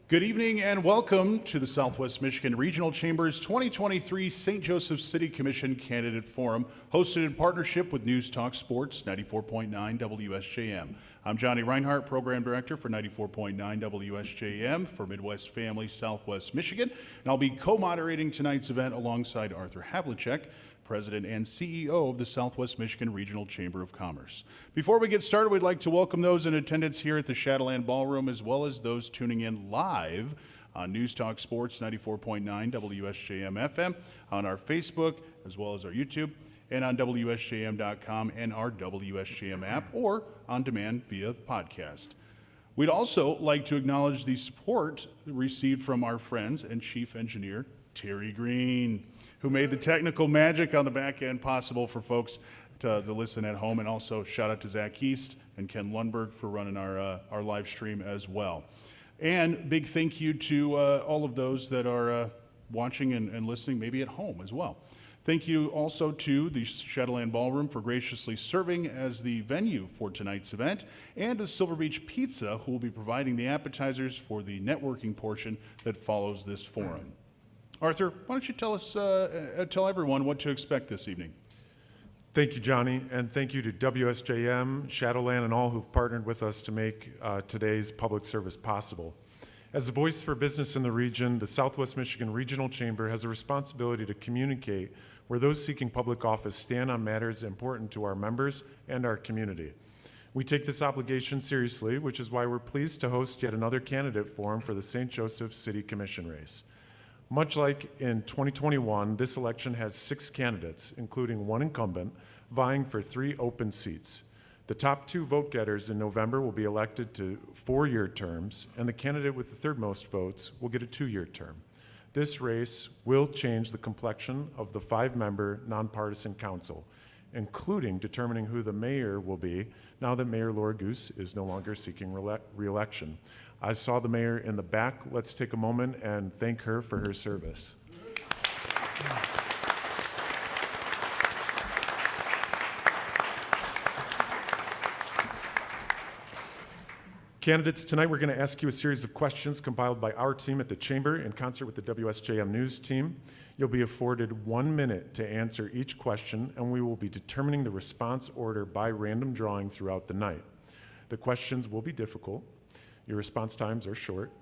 Good evening and welcome to the Southwest Michigan Regional Chamber's 2023 St. Joseph City Commission Candidate Forum, hosted in partnership with News Talk Sports 94.9 WSJM. I'm Johnny Reinhardt, Program Director for 94.9 WSJM for Midwest Family Southwest Michigan, and I'll be co-moderating tonight's event alongside Arthur Havlicek, President and CEO of the Southwest Michigan Regional Chamber of Commerce. Before we get started, we'd like to welcome those in attendance here at the Shadowland Ballroom, as well as those tuning in live on News Talk Sports 94.9 WSJM FM, on our Facebook, as well as our YouTube, and on WSJM.com and our WSJM app, or on demand via podcast. We'd also like to acknowledge the support received from our friends and Chief Engineer Terry Green, who made the technical magic on the back end possible for folks to listen at home. And also shout out to Zach East and Ken Lundberg for running our live stream as well. And big thank you to all of those that are watching and listening, maybe at home as well. Thank you also to the Shadowland Ballroom for graciously serving as the venue for tonight's event, and to Silver Beach Pizza, who will be providing the appetizers for the networking portion that follows this forum. Arthur, why don't you tell everyone what to expect this evening? Thank you, Johnny, and thank you to WSJM, Shadowland, and all who've partnered with us to make today's public service possible. As the voice for business in the region, the Southwest Michigan Regional Chamber has a responsibility to communicate where those seeking public office stand on matters important to our members and our community. We take this obligation seriously, which is why we're pleased to host yet another candidate forum for the St. Joseph City Commission race. Much like in 2021, this election has 6 candidates, including 1 incumbent, vying for 3 open seats. The top 2 vote getters in November will be elected to 4-year terms, and the candidate with the third most votes will get a 2-year term. This race will change the complexion of the 5-member nonpartisan council, including determining who the mayor will be now that Mayor Laura Goose is no longer seeking re-election. I saw the mayor in the back. Let's take a moment and thank her for her service. Candidates, tonight we're going to ask you a series of questions compiled by our team at the Chamber in concert with the WSJM News team. You'll be afforded 1 minute to answer each question, and we will be determining the response order by random drawing throughout the night. The questions will be difficult. Your response times are short.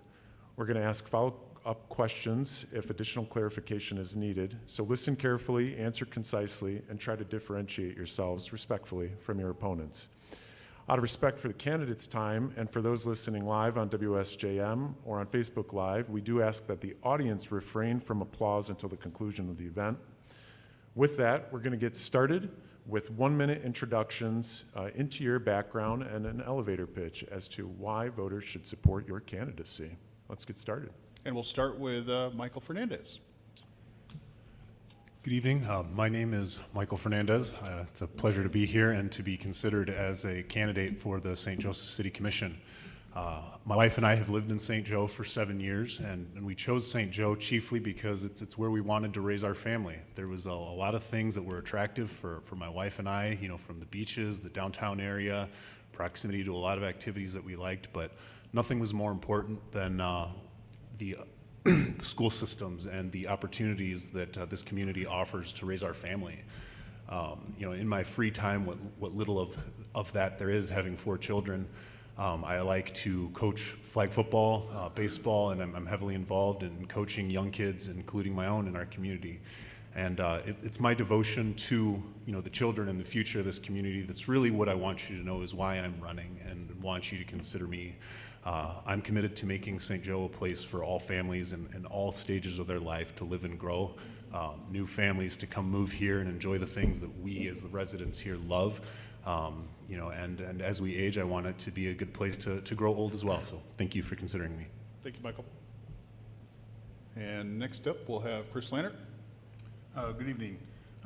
We're going to ask follow-up questions if additional clarification is needed. So listen carefully, answer concisely, and try to differentiate yourselves respectfully from your opponents. Out of respect for the candidates' time and for those listening live on WSJM or on Facebook Live, we do ask that the audience refrain from applause until the conclusion of the event. With that, we're going to get started with 1-minute introductions into your background and an elevator pitch as to why voters should support your candidacy. Let's get started. And we'll start with Michael Fernandez. Good evening. My name is Michael Fernandez. It's a pleasure to be here and to be considered as a candidate for the St. Joseph City Commission. My wife and I have lived in St. Joe for 7 years, and we chose St. Joe chiefly because it's where we wanted to raise our family. There was a lot of things that were attractive for my wife and I, from the beaches, the downtown area, proximity to a lot of activities that we liked, but nothing was more important than the school systems and the opportunities that this community offers to raise our family. In my free time, what little of that there is, having 4 children, I like to coach flag football, baseball, and I'm heavily involved in coaching young kids, including my own, in our community. And it's my devotion to the children and the future of this community that's really what I want you to know is why I'm running and want you to consider me. I'm committed to making St. Joe a place for all families and all stages of their life to live and grow. New families to come move here and enjoy the things that we as the residents here love. And as we age, I want it to be a good place to grow old as well. So thank you for considering me. Thank you, Michael. And next up, we'll have Chris Lannert. Good evening.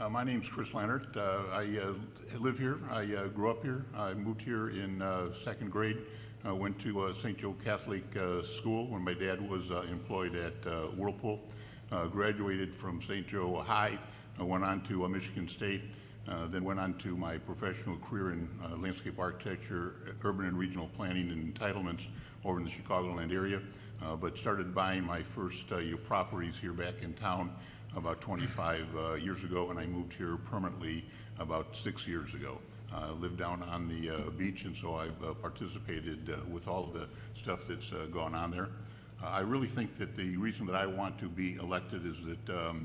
My name's Chris Lannert. I live here. I grew up here. I moved here in 2nd grade. I went to St. Joe Catholic School when my dad was employed at Whirlpool. Graduated from St. Joe High. I went on to Michigan State. Then went on to my professional career in landscape architecture, urban and regional planning and entitlements over in the Chicagoland area. but started buying my first properties here back in town about 25 years ago, and I moved here permanently about 6 years ago. Lived down on the beach, and so I've participated with all of the stuff that's gone on there. I really think that the reason that I want to be elected is that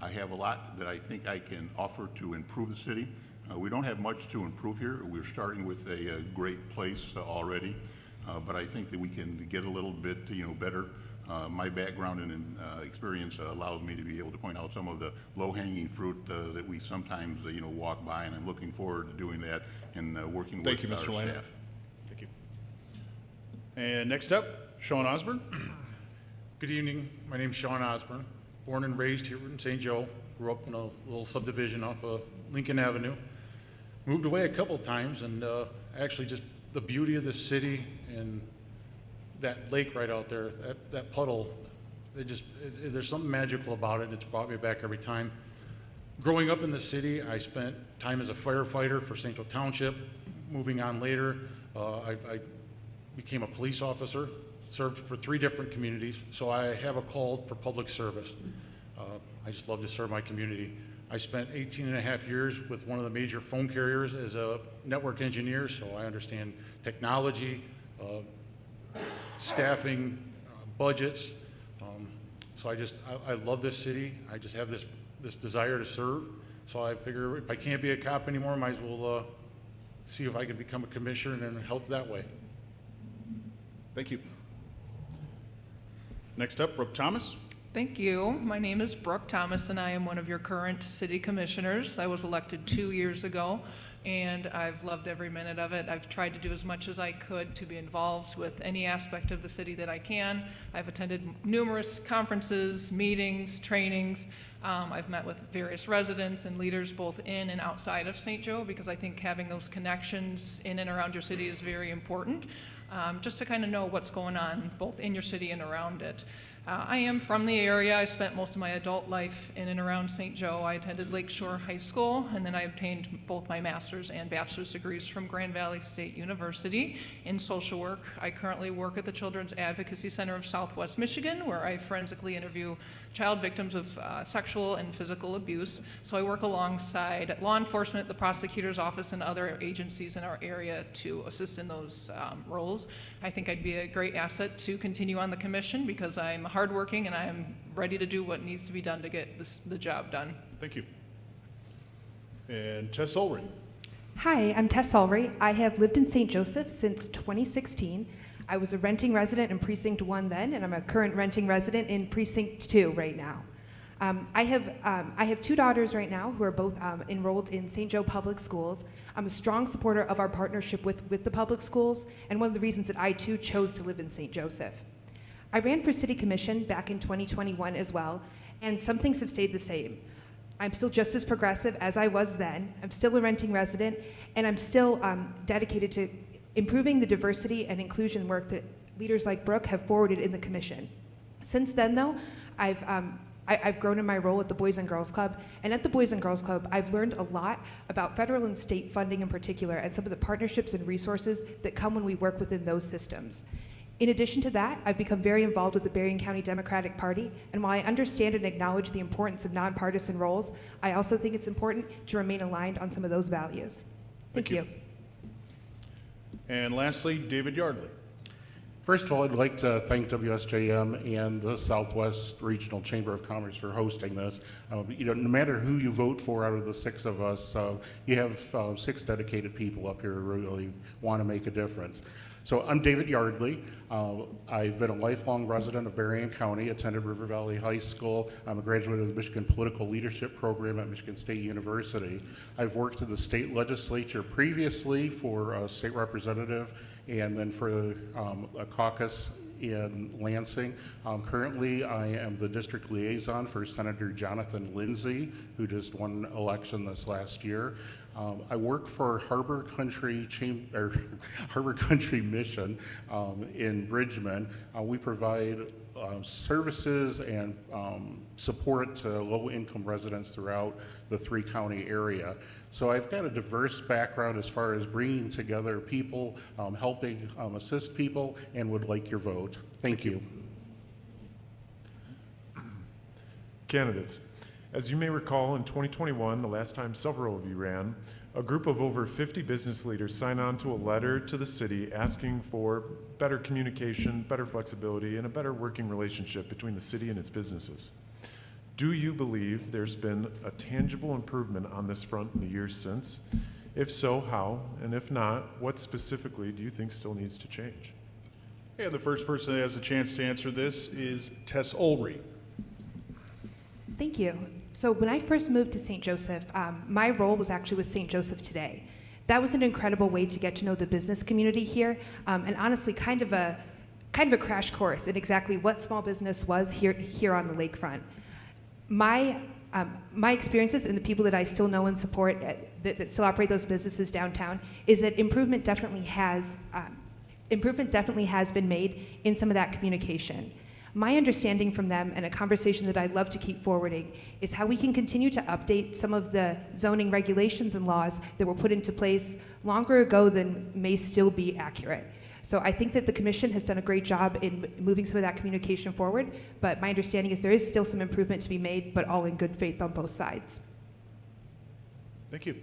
I have a lot that I think I can offer to improve the city. We don't have much to improve here. We're starting with a great place already, but I think that we can get a little bit, better. My background and experience allows me to be able to point out some of the low-hanging fruit that we sometimes, walk by, and I'm looking forward to doing that and working with our Mr. Lander. staff. Thank you. And next up, Sean Osborne. Good evening. My name's Sean Osborne. Born and raised here in St. Joe. Grew up in a little subdivision off of Lincoln Avenue. Moved away a couple times, and actually just the beauty of the city and that lake right out there, that puddle, there's something magical about it, and it's brought me back every time. Growing up in the city, I spent time as a firefighter for St. Joe Township. Moving on later, I became a police officer, served for 3 different communities, so I have a call for public service. I just love to serve my community. I spent 18 and a half years with one of the major phone carriers as a network engineer, so I understand technology, staffing, budgets. So I love this city. I just have this desire to serve. So I figure if I can't be a cop anymore, might as well see if I can become a commissioner and help that way. Thank you. Next up, Brooke Thomas. Thank you. My name is Brooke Thomas, and I am one of your current city commissioners. I was elected 2 years ago, and I've loved every minute of it. I've tried to do as much as I could to be involved with any aspect of the city that I can. I've attended numerous conferences, meetings, trainings. I've met with various residents and leaders both in and outside of St. Joe, because I think having those connections in and around your city is very important, just to kind of know what's going on both in your city and around it. I am from the area. I spent most of my adult life in and around St. Joe. I attended Lakeshore High School, and then I obtained both my master's and bachelor's degrees from Grand Valley State University in social work. I currently work at the Children's Advocacy Center of Southwest Michigan, where I forensically interview child victims of sexual and physical abuse. So I work alongside law enforcement, the prosecutor's office, and other agencies in our area to assist in those roles. I think I'd be a great asset to continue on the commission, because I'm hardworking and I'm ready to do what needs to be done to get the job done. Thank you. And Tess Ulrich. Hi, I'm Tess Ulrich. I have lived in St. Joseph since 2016. I was a renting resident in Precinct 1 then, and I'm a current renting resident in Precinct 2 right now. I have 2 daughters right now who are both enrolled in St. Joe Public Schools. I'm a strong supporter of our partnership with the public schools, and one of the reasons that I too chose to live in St. Joseph. I ran for City Commission back in 2021 as well, and some things have stayed the same. I'm still just as progressive as I was then. I'm still a renting resident, and I'm still dedicated to improving the diversity and inclusion work that leaders like Brooke have forwarded in the commission. Since then, though, I've grown in my role at the Boys and Girls Club, and at the Boys and Girls Club, I've learned a lot about federal and state funding in particular, and some of the partnerships and resources that come when we work within those systems. In addition to that, I've become very involved with the Berrien County Democratic Party, and while I understand and acknowledge the importance of nonpartisan roles, I also think it's important to remain aligned on some of those values. Thank you. And lastly, David Yardley. First of all, I'd like to thank WSJM and the Southwest Regional Chamber of Commerce for hosting this. No matter who you vote for out of the 6 of us, you have 6 dedicated people up here who really want to make a difference. So I'm David Yardley. I've been a lifelong resident of Berrien County, attended River Valley High School. I'm a graduate of the Michigan Political Leadership Program at Michigan State University. I've worked in the state legislature previously for a state representative and then for a caucus in Lansing. Currently, I am the district liaison for Senator Jonathan Lindsay, who just won election this last year. I work for Harbor Country Mission in Bridgman. We provide services and support to low-income residents throughout the 3-county area. So I've got a diverse background as far as bringing together people, helping assist people, and would like your vote. Thank you. Candidates, as you may recall, in 2021, the last time several of you ran, a group of over 50 business leaders signed on to a letter to the city asking for better communication, better flexibility, and a better working relationship between the city and its businesses. Do you believe there's been a tangible improvement on this front in the years since? If so, how? And if not, what specifically do you think still needs to change? And the first person that has a chance to answer this is Tess Olry. Thank you. So when I first moved to St. Joseph, my role was actually with St. Joseph Today. That was an incredible way to get to know the business community here, and honestly, kind of a crash course in exactly what small business was here on the lakefront. My experiences and the people that I still know and support that still operate those businesses downtown is that improvement definitely has been made in some of that communication. My understanding from them, and a conversation that I'd love to keep forwarding, is how we can continue to update some of the zoning regulations and laws that were put into place longer ago than may still be accurate. So I think that the commission has done a great job in moving some of that communication forward, but my understanding is there is still some improvement to be made, but all in good faith on both sides. Thank you.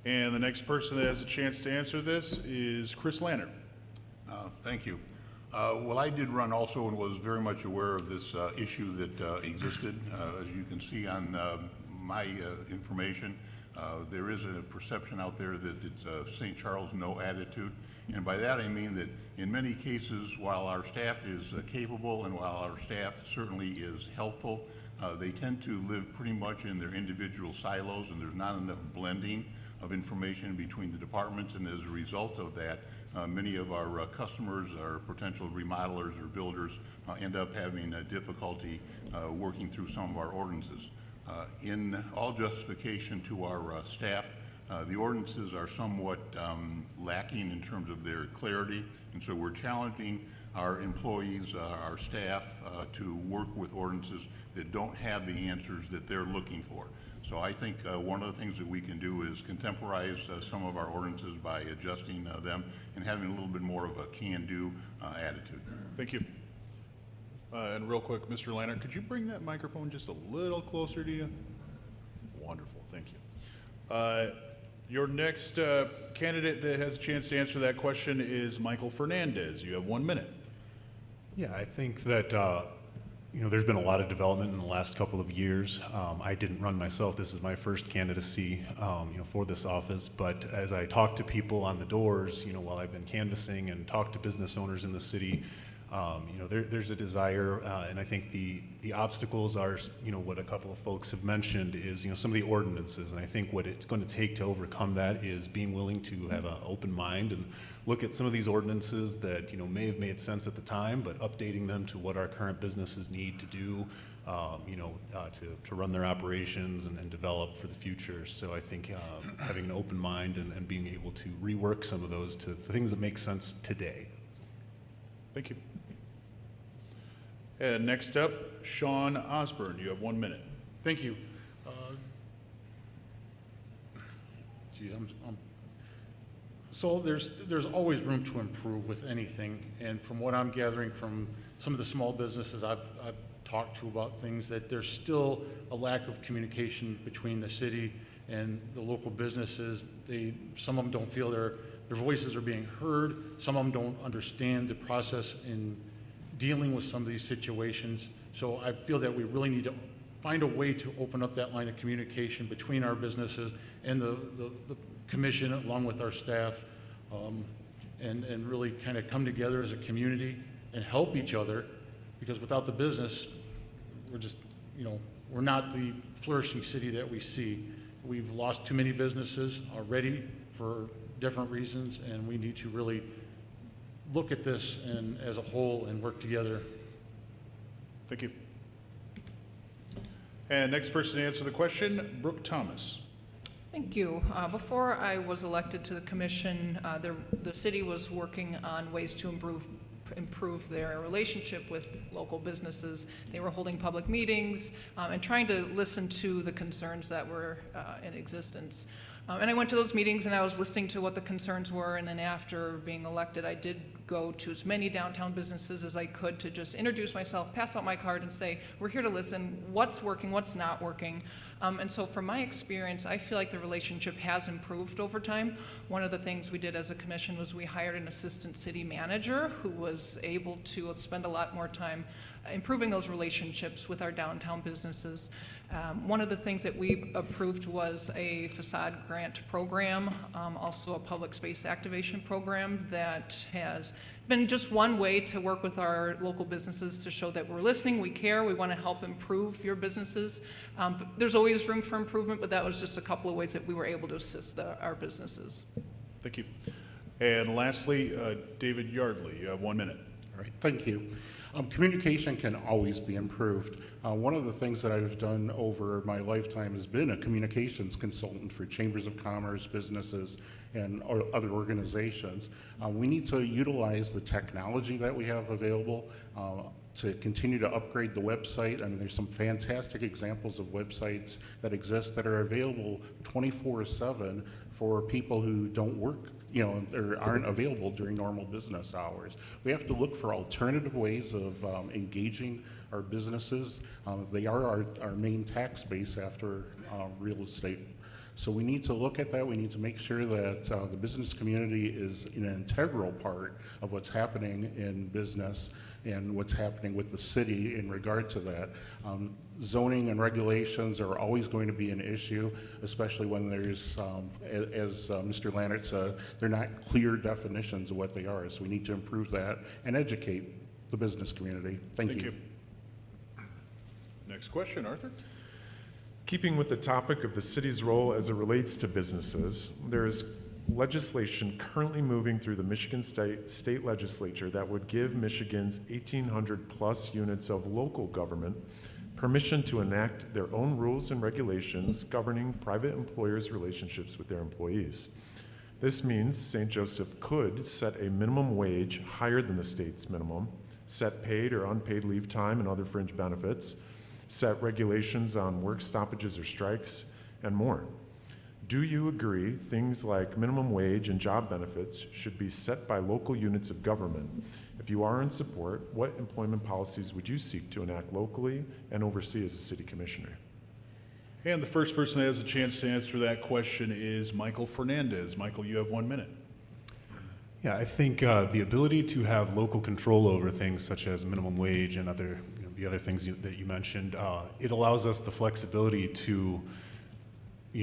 And the next person that has a chance to answer this is Chris Lannert. Thank you. Well, I did run also and was very much aware of this issue that existed. As you can see on my information, there is a perception out there that it's a St. Charles no attitude. And by that I mean that in many cases, while our staff is capable and while our staff certainly is helpful, they tend to live pretty much in their individual silos, and there's not enough blending of information between the departments, and as a result of that, many of our customers, our potential remodelers or builders end up having difficulty working through some of our ordinances. In all justification to our staff, the ordinances are somewhat lacking in terms of their clarity, and so we're challenging our employees, our staff, to work with ordinances that don't have the answers that they're looking for. So I think one of the things that we can do is contemporize some of our ordinances by adjusting them and having a little bit more of a can-do attitude. Thank you. And real quick, Mr. Lannert, could you bring that microphone just a little closer to you? Wonderful, thank you. Your next candidate that has a chance to answer that question is Michael Fernandez. You have 1 minute. Yeah, I think that there's been a lot of development in the last couple of years. I didn't run myself. This is my first candidacy, for this office. But as I talk to people on the doors, while I've been canvassing and talk to business owners in the city, there's a desire, and I think the obstacles are, what a couple of folks have mentioned is, some of the ordinances. And I think what it's going to take to overcome that is being willing to have an open mind and look at some of these ordinances that, may have made sense at the time, but updating them to what our current businesses need to do, to run their operations and develop for the future. So I think having an open mind and being able to rework some of those to things that make sense today. Thank you. And next up, Sean Osborne. You have 1 minute. Thank you. So there's always room to improve with anything, and from what I'm gathering from some of the small businesses I've talked to about things, that there's still a lack of communication between the city and the local businesses. Some of them don't feel their voices are being heard. Some of them don't understand the process in dealing with some of these situations. So I feel that we really need to find a way to open up that line of communication between our businesses and the commission along with our staff, and really kind of come together as a community and help each other, because without the business, we're just, we're not the flourishing city that we see. We've lost too many businesses already for different reasons, and we need to really look at this and as a whole and work together. Thank you. And next person to answer the question, Brooke Thomas. Thank you. Before I was elected to the commission, the city was working on ways to improve their relationship with local businesses. They were holding public meetings and trying to listen to the concerns that were in existence. And I went to those meetings and I was listening to what the concerns were, and then after being elected, I did go to as many downtown businesses as I could to just introduce myself, pass out my card and say, we're here to listen, what's working, what's not working. And so from my experience, I feel like the relationship has improved over time. One of the things we did as a commission was we hired an assistant city manager who was able to spend a lot more time improving those relationships with our downtown businesses. One of the things that we approved was a facade grant program, also a public space activation program that has been just one way to work with our local businesses to show that we're listening, we care, we want to help improve your businesses. But there's always room for improvement, but that was just a couple of ways that we were able to assist our businesses. Thank you. And lastly, David Yardley, you have 1 minute. All right, thank you. Communication can always be improved. One of the things that I've done over my lifetime has been a communications consultant for chambers of commerce, businesses, and other organizations. We need to utilize the technology that we have available to continue to upgrade the website. I mean, there's some fantastic examples of websites that exist that are available 24/7 for people who don't work, or aren't available during normal business hours. We have to look for alternative ways of engaging our businesses. They are our main tax base after real estate. So we need to look at that. We need to make sure that the business community is an integral part of what's happening in business and what's happening with the city in regard to that. Zoning and regulations are always going to be an issue, especially when there's, as Mr. Lannert said, they're not clear definitions of what they are. So we need to improve that and educate the business community. Thank you. Next question, Arthur. Keeping with the topic of the city's role as it relates to businesses, there is legislation currently moving through the Michigan State Legislature that would give Michigan's 1,800 plus units of local government permission to enact their own rules and regulations governing private employers' relationships with their employees. This means St. Joseph could set a minimum wage higher than the state's minimum, set paid or unpaid leave time and other fringe benefits, set regulations on work stoppages or strikes, and more. Do you agree things like minimum wage and job benefits should be set by local units of government? If you are in support, what employment policies would you seek to enact locally and oversee as a city commissioner? And the first person that has a chance to answer that question is Michael Fernandez. Michael, you have 1 minute. Yeah, I think the ability to have local control over things such as minimum wage and other, the other things that you mentioned, it allows us the flexibility to,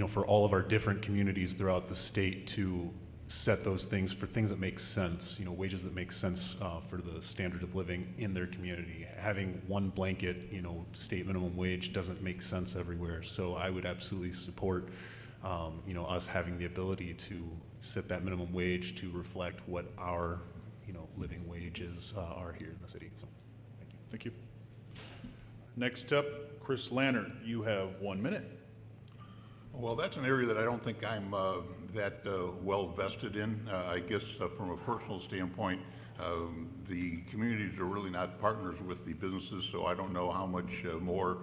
for all of our different communities throughout the state to set those things for things that make sense, wages that make sense for the standard of living in their community. Having one blanket, state minimum wage doesn't make sense everywhere. So I would absolutely support, us having the ability to set that minimum wage to reflect what our, living wages are here in the city. So, thank you. Thank you. Next up, Chris Lannert, you have 1 minute. Well, that's an area that I don't think I'm that well vested in. I guess from a personal standpoint, the communities are really not partners with the businesses, so I don't know how much more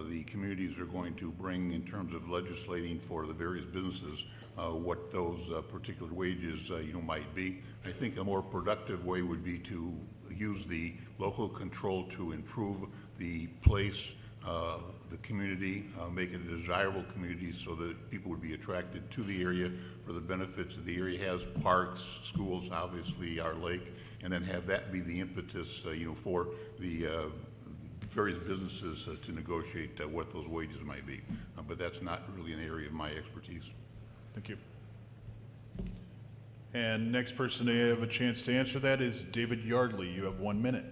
the communities are going to bring in terms of legislating for the various businesses, what those particular wages might be. I think a more productive way would be to use the local control to improve the place, the community, make it a desirable community so that people would be attracted to the area for the benefits that the area has, parks, schools, obviously our lake, and then have that be the impetus, for the various businesses to negotiate what those wages might be. But that's not really an area of my expertise. Thank you. And next person to have a chance to answer that is David Yardley. You have 1 minute.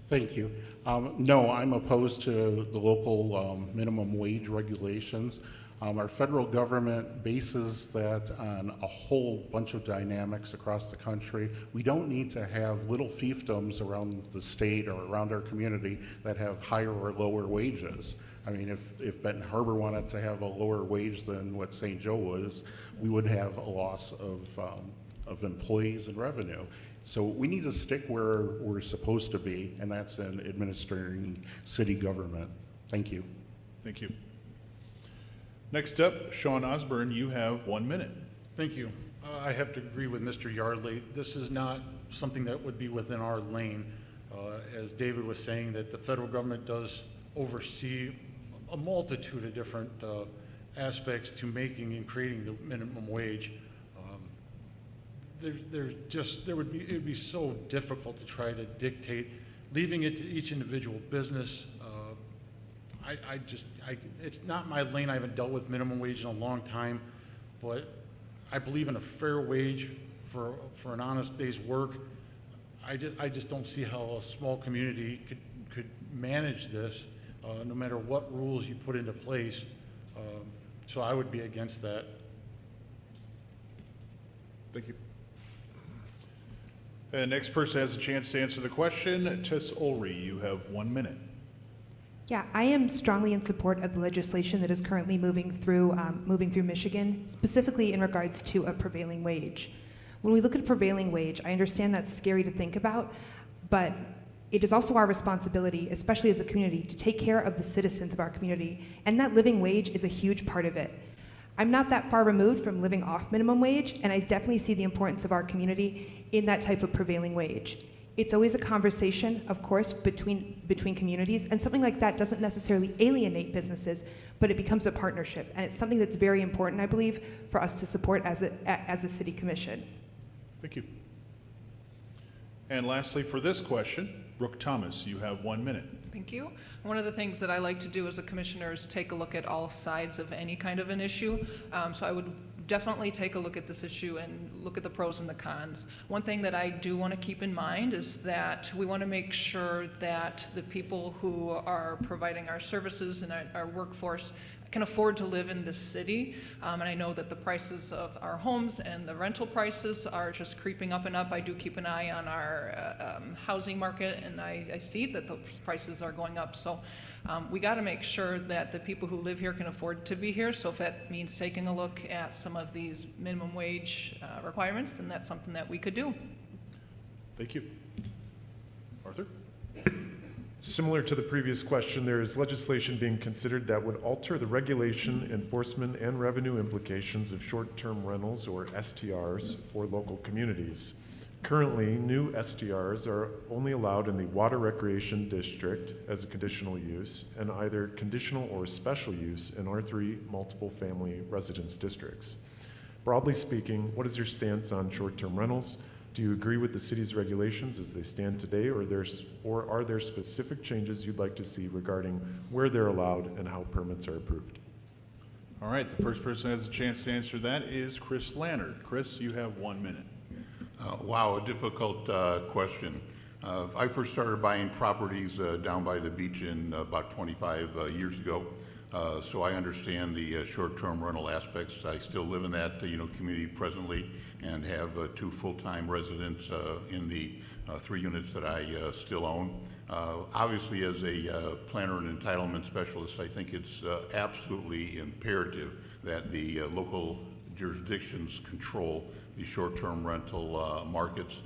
Thank you. No, I'm opposed to the local minimum wage regulations. Our federal government bases that on a whole bunch of dynamics across the country. We don't need to have little fiefdoms around the state or around our community that have higher or lower wages. I mean, if Benton Harbor wanted to have a lower wage than what St. Joe was, we would have a loss of employees and revenue. So we need to stick where we're supposed to be, and that's in administering city government. Thank you. Thank you. Next up, Sean Osborne, you have 1 minute. Thank you. I have to agree with Mr. Yardley. This is not something that would be within our lane. As David was saying, that the federal government does oversee a multitude of different aspects to making and creating the minimum wage. It would be so difficult to try to dictate, leaving it to each individual business. It's not my lane. I haven't dealt with minimum wage in a long time, but I believe in a fair wage for an honest day's work. I just don't see how a small community could manage this, no matter what rules you put into place. So I would be against that. Thank you. And next person has a chance to answer the question. Tess Ulrey, you have 1 minute. Yeah, I am strongly in support of the legislation that is currently moving through Michigan, specifically in regards to a prevailing wage. When we look at prevailing wage, I understand that's scary to think about, but it is also our responsibility, especially as a community, to take care of the citizens of our community, and that living wage is a huge part of it. I'm not that far removed from living off minimum wage, and I definitely see the importance of our community in that type of prevailing wage. It's always a conversation, of course, between communities, and something like that doesn't necessarily alienate businesses, but it becomes a partnership, and it's something that's very important, I believe, for us to support as a city commission. Thank you. And lastly, for this question, Brooke Thomas, you have 1 minute. Thank you. One of the things that I like to do as a commissioner is take a look at all sides of any kind of an issue. So I would definitely take a look at this issue and look at the pros and the cons. One thing that I do want to keep in mind is that we want to make sure that the people who are providing our services and our workforce can afford to live in this city. And I know that the prices of our homes and the rental prices are just creeping up and up. I do keep an eye on our housing market, and I see that those prices are going up. So we got to make sure that the people who live here can afford to be here. So if that means taking a look at some of these minimum wage requirements, then that's something that we could do. Thank you. Arthur? Similar to the previous question, there is legislation being considered that would alter the regulation, enforcement, and revenue implications of short-term rentals, or STRs, for local communities. Currently, new STRs are only allowed in the Water Recreation District as a conditional use, and either conditional or special use in R3 multiple family residence districts. Broadly speaking, what is your stance on short-term rentals? Do you agree with the city's regulations as they stand today, or are there specific changes you'd like to see regarding where they're allowed and how permits are approved? All right, the first person who has a chance to answer that is Chris Lannert. Chris, you have 1 minute. Wow, a difficult question. I first started buying properties down by the beach in about 25 years ago. So I understand the short-term rental aspects. I still live in that community presently and have 2 full-time residents in the 3 units that I still own. Obviously, as a planner and entitlement specialist, I think it's absolutely imperative that the local jurisdictions control the short-term rental markets.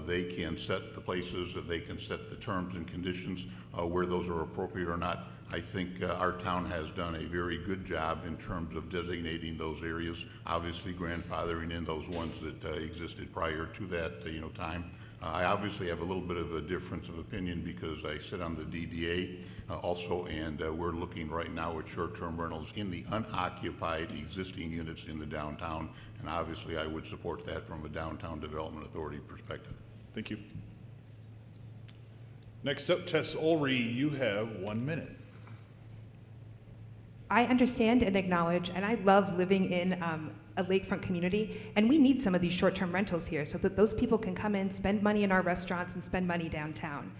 They can set the places, they can set the terms and conditions where those are appropriate or not. I think our town has done a very good job in terms of designating those areas, obviously grandfathering in those ones that existed prior to that time. I obviously have a little bit of a difference of opinion because I sit on the DDA also, and we're looking right now at short-term rentals in the unoccupied existing units in the downtown, and obviously I would support that from a downtown development authority perspective. Thank you. Next up, Tess Ulrey, you have 1 minute. I understand and acknowledge, and I love living in a lakefront community, and we need some of these short-term rentals here so that those people can come in, spend money in our restaurants, and spend money downtown.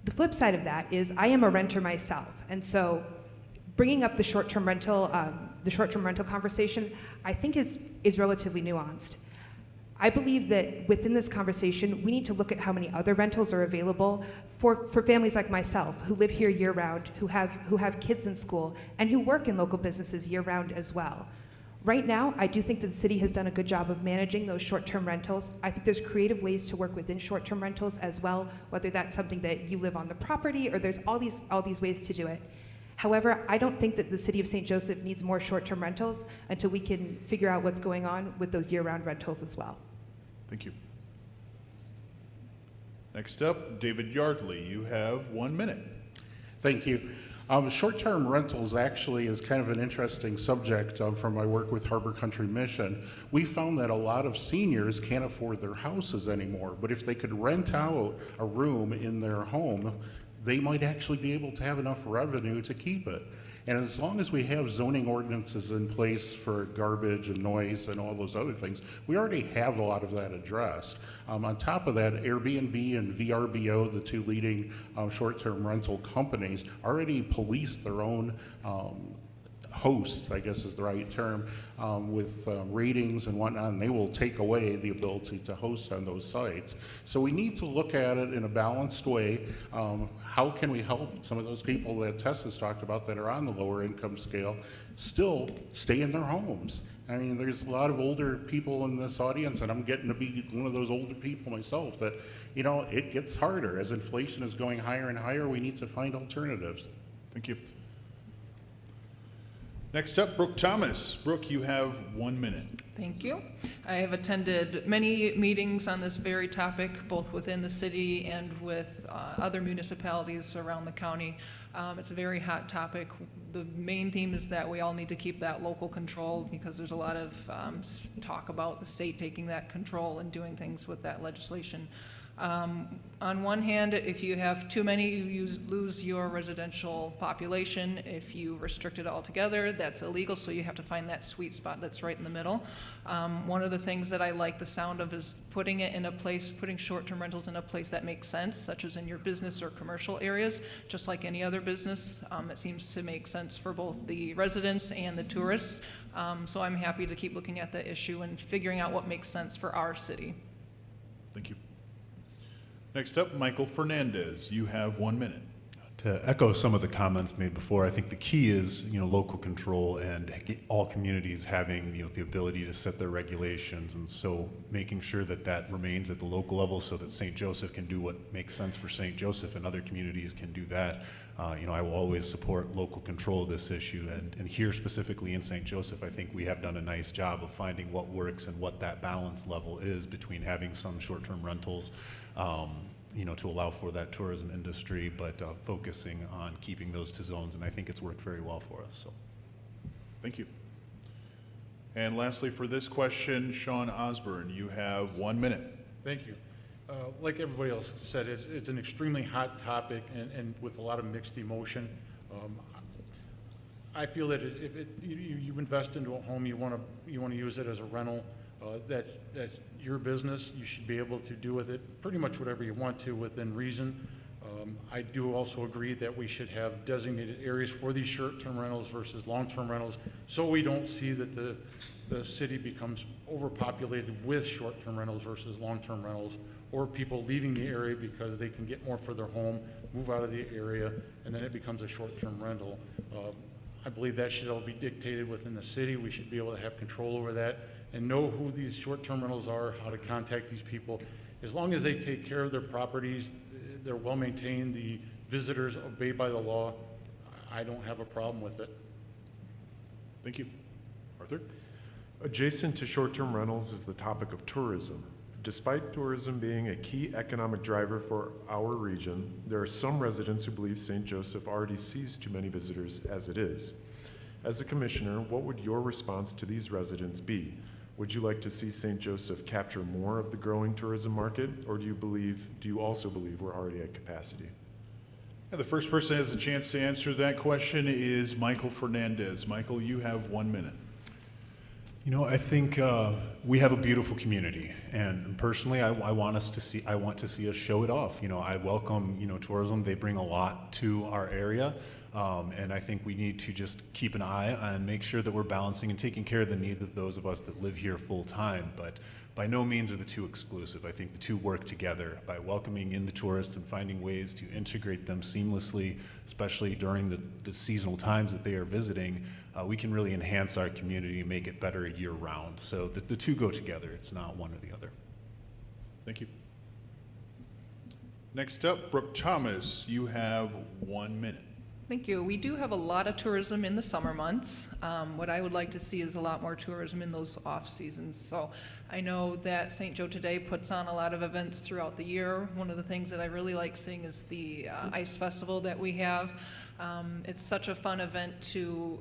The flip side of that is I am a renter myself, and so bringing up the short-term rental conversation, I think is relatively nuanced. I believe that within this conversation, we need to look at how many other rentals are available for families like myself who live here year-round, who have kids in school, and who work in local businesses year-round as well. Right now, I do think that the city has done a good job of managing those short-term rentals. I think there's creative ways to work within short-term rentals as well, whether that's something that you live on the property or there's all these ways to do it. However, I don't think that the city of St. Joseph needs more short-term rentals until we can figure out what's going on with those year-round rentals as well. Thank you. Next up, David Yardley. You have 1 minute. Thank you. Short-term rentals actually is kind of an interesting subject from my work with Harbor Country Mission. We found that a lot of seniors can't afford their houses anymore, but if they could rent out a room in their home, they might actually be able to have enough revenue to keep it. And as long as we have zoning ordinances in place for garbage and noise and all those other things, we already have a lot of that addressed. On top of that, Airbnb and VRBO, the two leading short-term rental companies, already police their own hosts, I guess is the right term, with ratings and whatnot, and they will take away the ability to host on those sites. So we need to look at it in a balanced way. How can we help some of those people that Tessa's talked about that are on the lower income scale still stay in their homes? I mean, there's a lot of older people in this audience, and I'm getting to be one of those older people myself that, you know, it gets harder. As inflation is going higher and higher, we need to find alternatives. Thank you. Next up, Brooke Thomas. Brooke, you have 1 minute. Thank you. I have attended many meetings on this very topic, both within the city and with other municipalities around the county. It's a very hot topic. The main theme is that we all need to keep that local control because there's a lot of talk about the state taking that control and doing things with that legislation. On one hand, if you have too many, you lose your residential population. If you restrict it altogether, that's illegal, so you have to find that sweet spot that's right in the middle. One of the things that I like the sound of is putting it in a place, putting short-term rentals in a place that makes sense, such as in your business or commercial areas, just like any other business. It seems to make sense for both the residents and the tourists. So I'm happy to keep looking at the issue and figuring out what makes sense for our city. Thank you. Next up, Michael Fernandez. You have 1 minute. To echo some of the comments made before, I think the key is, local control and all communities having, the ability to set their regulations, and so making sure that that remains at the local level so that St. Joseph can do what makes sense for St. Joseph and other communities can do that. I will always support local control of this issue, and here specifically in St. Joseph, I think we have done a nice job of finding what works and what that balance level is between having some short-term rentals, to allow for that tourism industry, but focusing on keeping those to zones, and I think it's worked very well for us. So, thank you. And lastly, for this question, Sean Osborne, you have 1 minute. Thank you. Like everybody else said, it's an extremely hot topic and with a lot of mixed emotion. I feel that if you invest into a home, you want to use it as a rental. That's your business. You should be able to do with it pretty much whatever you want to within reason. I do also agree that we should have designated areas for these short-term rentals versus long-term rentals, so we don't see that the city becomes overpopulated with short-term rentals versus long-term rentals, or people leaving the area because they can get more for their home, move out of the area, and then it becomes a short-term rental. I believe that should all be dictated within the city. We should be able to have control over that and know who these short-term rentals are, how to contact these people. As long as they take care of their properties, they're well maintained, the visitors obey by the law, I don't have a problem with it. Thank you. Arthur? Adjacent to short-term rentals is the topic of tourism. Despite tourism being a key economic driver for our region, there are some residents who believe St. Joseph already sees too many visitors as it is. As a commissioner, what would your response to these residents be? Would you like to see St. Joseph capture more of the growing tourism market, or do you also believe we're already at capacity? Yeah, the first person who has a chance to answer that question is Michael Fernandez. Michael, you have 1 minute. I think we have a beautiful community, and personally, I want to see us show it off. I welcome, tourism. They bring a lot to our area, and I think we need to just keep an eye and make sure that we're balancing and taking care of the needs of those of us that live here full time. But by no means are the two exclusive. I think the two work together by welcoming in the tourists and finding ways to integrate them seamlessly, especially during the seasonal times that they are visiting. We can really enhance our community and make it better year round. So the two go together. It's not one or the other. Thank you. Next up, Brooke Thomas, you have 1 minute. Thank you. We do have a lot of tourism in the summer months. What I would like to see is a lot more tourism in those off seasons. So I know that St. Joe Today puts on a lot of events throughout the year. One of the things that I really like seeing is the ice festival that we have. It's such a fun event to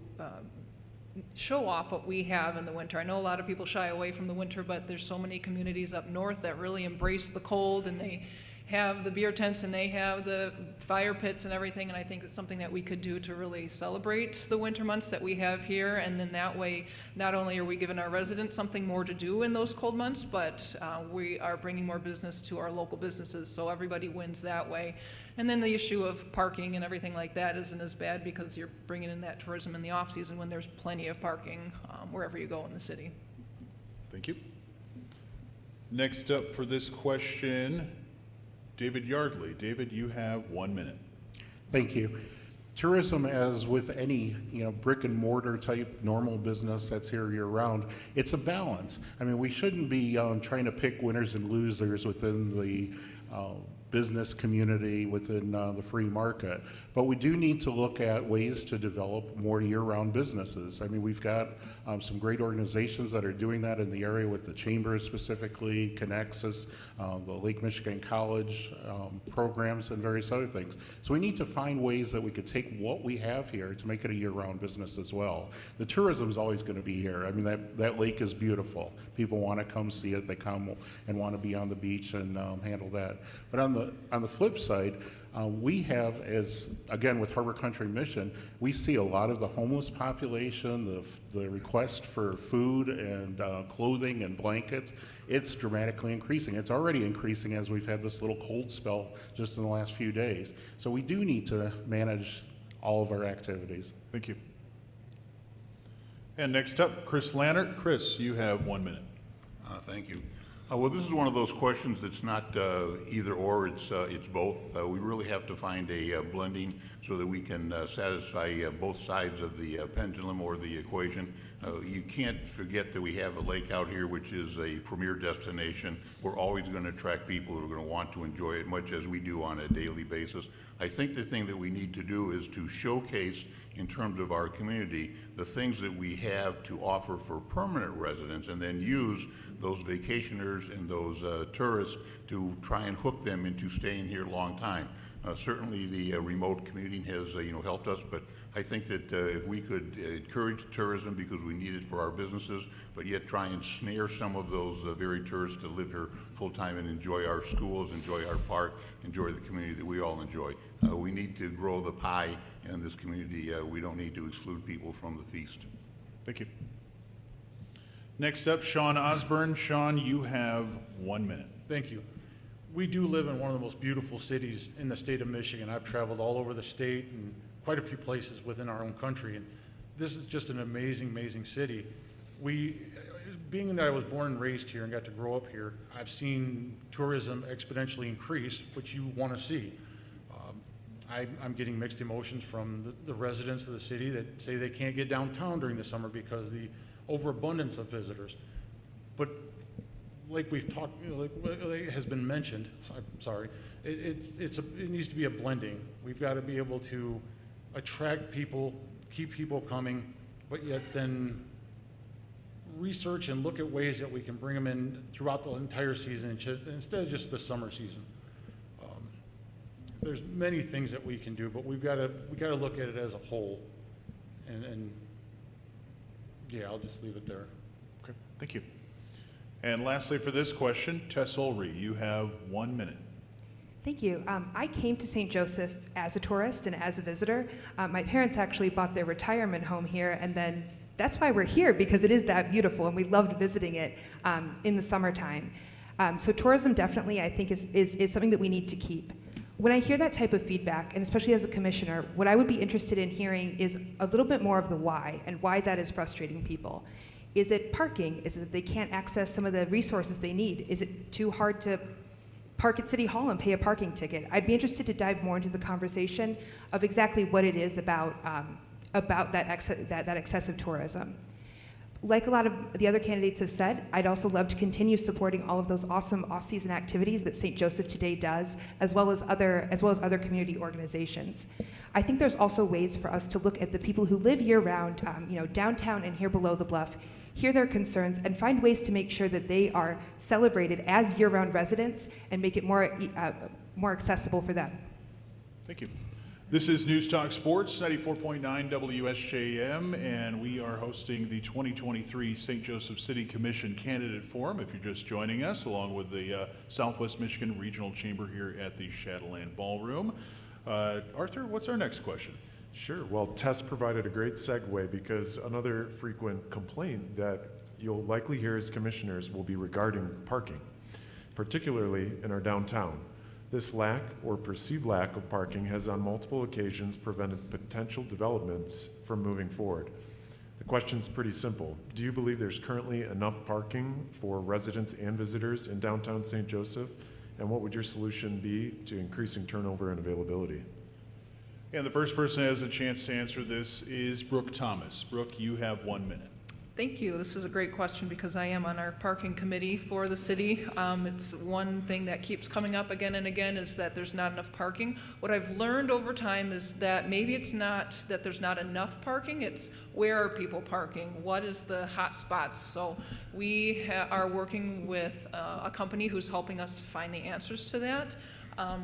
show off what we have in the winter. I know a lot of people shy away from the winter, but there's so many communities up north that really embrace the cold, and they have the beer tents and they have the fire pits and everything, and I think it's something that we could do to really celebrate the winter months that we have here, and then that way not only are we giving our residents something more to do in those cold months, but we are bringing more business to our local businesses, so everybody wins that way. And then the issue of parking and everything like that isn't as bad because you're bringing in that tourism in the off season when there's plenty of parking wherever you go in the city. Thank you. Next up for this question, David Yardley. David, you have 1 minute. Thank you. Tourism, as with any brick and mortar type normal business that's here year round, it's a balance. I mean, we shouldn't be trying to pick winners and losers within the business community, within the free market. But we do need to look at ways to develop more year-round businesses. I mean, we've got some great organizations that are doing that in the area with the Chamber specifically, Connexus, the Lake Michigan College programs, and various other things. So we need to find ways that we could take what we have here to make it a year-round business as well. The tourism is always going to be here. I mean, that lake is beautiful. People want to come see it. They come and want to be on the beach and handle that. But on the flip side, we have, as again with Harbor Country Mission, we see a lot of the homeless population, the request for food and clothing and blankets. It's dramatically increasing. It's already increasing as we've had this little cold spell just in the last few days. So we do need to manage all of our activities. Thank you. And next up, Chris Lannert. Chris, you have 1 minute. Thank you. Well, this is one of those questions that's not either or, it's both. We really have to find a blending so that we can satisfy both sides of the pendulum or the equation. You can't forget that we have a lake out here which is a premier destination. We're always going to attract people who are going to want to enjoy it much as we do on a daily basis. I think the thing that we need to do is to showcase in terms of our community the things that we have to offer for permanent residents, and then use those vacationers and those tourists to try and hook them into staying here a long time. Certainly the remote commuting has helped us, but I think that if we could encourage tourism because we need it for our businesses, but yet try and snare some of those very tourists to live here full time and enjoy our schools, enjoy our park, enjoy the community that we all enjoy. We need to grow the pie in this community. We don't need to exclude people from the feast. Thank you. Next up, Sean Osborne. Sean, you have 1 minute. Thank you. We do live in one of the most beautiful cities in the state of Michigan. I've traveled all over the state and quite a few places within our own country, and this is just an amazing, amazing city. Being that I was born and raised here and got to grow up here, I've seen tourism exponentially increase, which you want to see. I'm getting mixed emotions from the residents of the city that say they can't get downtown during the summer because the overabundance of visitors. But like we've talked, like has been mentioned, I'm sorry, it needs to be a blending. We've got to be able to attract people, keep people coming, but yet then research and look at ways that we can bring them in throughout the entire season instead of just the summer season. There's many things that we can do, but we got to look at it as a whole, and yeah, I'll just leave it there. Okay, thank you. And lastly for this question, Tess Ulrey, you have 1 minute. Thank you. I came to St. Joseph as a tourist and as a visitor. My parents actually bought their retirement home here, and then that's why we're here, because it is that beautiful, and we loved visiting it in the summertime. So tourism definitely, I think, is something that we need to keep. When I hear that type of feedback, and especially as a commissioner, what I would be interested in hearing is a little bit more of the why, and why that is frustrating people. Is it parking? Is it that they can't access some of the resources they need? Is it too hard to park at City Hall and pay a parking ticket? I'd be interested to dive more into the conversation of exactly what it is about that excessive tourism. Like a lot of the other candidates have said, I'd also love to continue supporting all of those awesome off-season activities that St. Joseph Today does, as well as other community organizations. I think there's also ways for us to look at the people who live year-round, downtown and here below the bluff, hear their concerns, and find ways to make sure that they are celebrated as year-round residents and make it more accessible for them. Thank you. This is News Talk Sports, 94.9 WSJM, and we are hosting the 2023 St. Joseph City Commission Candidate Forum, if you're just joining us, along with the Southwest Michigan Regional Chamber here at the Shadowland Ballroom. Arthur, what's our next question? Sure. Well, Tess provided a great segue because another frequent complaint that you'll likely hear as commissioners will be regarding parking, particularly in our downtown. This lack or perceived lack of parking has on multiple occasions prevented potential developments from moving forward. The question's pretty simple. Do you believe there's currently enough parking for residents and visitors in downtown St. Joseph? And what would your solution be to increasing turnover and availability? And the first person that has a chance to answer this is Brooke Thomas. Brooke, you have 1 minute. Thank you. This is a great question because I am on our parking committee for the city. It's one thing that keeps coming up again and again is that there's not enough parking. What I've learned over time is that maybe it's not that there's not enough parking, it's where are people parking? What is the hot spots? So we are working with a company who's helping us find the answers to that.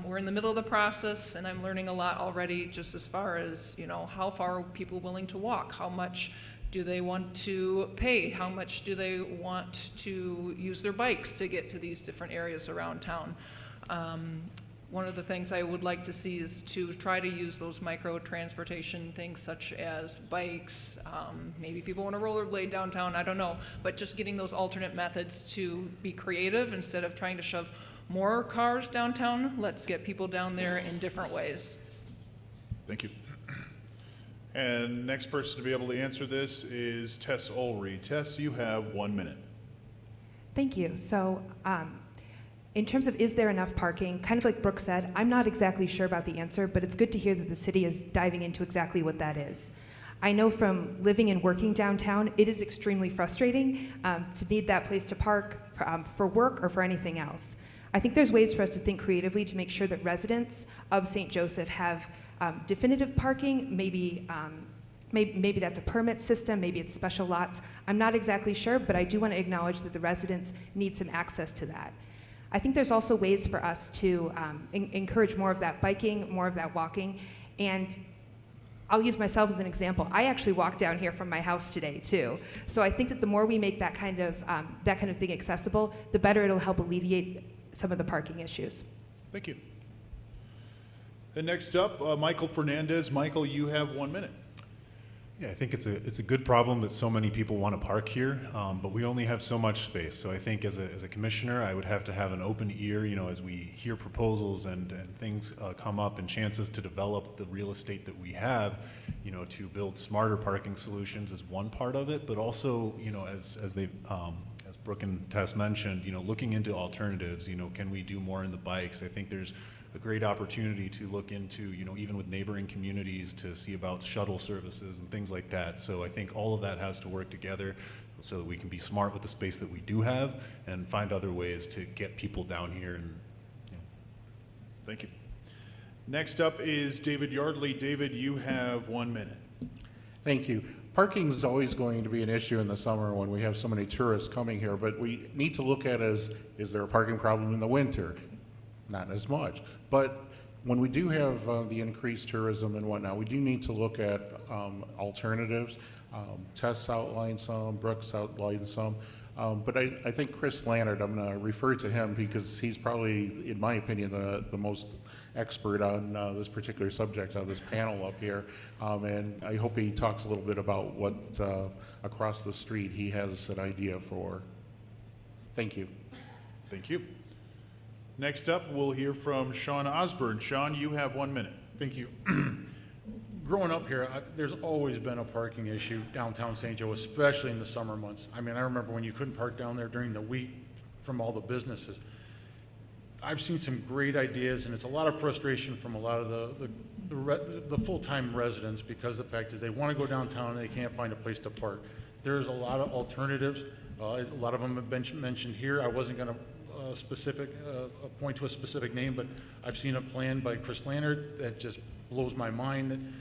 We're in the middle of the process and I'm learning a lot already just as far as, how far are people willing to walk? How much do they want to pay? How much do they want to use their bikes to get to these different areas around town? One of the things I would like to see is to try to use those micro transportation things such as bikes. Maybe people want to rollerblade downtown, I don't know. But just getting those alternate methods to be creative instead of trying to shove more cars downtown. Let's get people down there in different ways. Thank you. And next person to be able to answer this is Tess Ulrey. Tess, you have 1 minute. Thank you. So in terms of is there enough parking, kind of like Brooke said, I'm not exactly sure about the answer, but it's good to hear that the city is diving into exactly what that is. I know from living and working downtown, it is extremely frustrating to need that place to park for work or for anything else. I think there's ways for us to think creatively to make sure that residents of St. Joseph have definitive parking, maybe that's a permit system, maybe it's special lots. I'm not exactly sure, but I do want to acknowledge that the residents need some access to that. I think there's also ways for us to encourage more of that biking, more of that walking, and I'll use myself as an example. I actually walked down here from my house today too. So I think that the more we make that kind of thing accessible, the better it'll help alleviate some of the parking issues. Thank you. And next up, Michael Fernandez. Michael, you have 1 minute. Yeah, I think it's a good problem that so many people want to park here, but we only have so much space. So I think as a commissioner, I would have to have an open ear, as we hear proposals and things come up and chances to develop the real estate that we have, to build smarter parking solutions is one part of it, but also, as Brooke and Tess mentioned, looking into alternatives, can we do more in the bikes? I think there's a great opportunity to look into, even with neighboring communities to see about shuttle services and things like that. So I think all of that has to work together so that we can be smart with the space that we do have and find other ways to get people down here. And Thank you. Next up is David Yardley. David, you have 1 minute. Thank you. Parking is always going to be an issue in the summer when we have so many tourists coming here, but we need to look at is there a parking problem in the winter? Not as much. But when we do have the increased tourism and whatnot, we do need to look at alternatives. Tess outlined some, Brooks outlined some. But I think Chris Lannert, I'm going to refer to him because he's probably, in my opinion, the most expert on this particular subject on this panel up here. And I hope he talks a little bit about what across the street he has an idea for. Thank you. Thank you. Next up, we'll hear from Sean Osborne. Sean, you have 1 minute. Thank you. Growing up here, there's always been a parking issue downtown St. Joe, especially in the summer months. I mean, I remember when you couldn't park down there during the week from all the businesses. I've seen some great ideas, and it's a lot of frustration from a lot of the full-time residents because the fact is they want to go downtown and they can't find a place to park. There's a lot of alternatives. A lot of them have been mentioned here. I wasn't going to point to a specific name, but I've seen a plan by Chris Lannert that just blows my mind.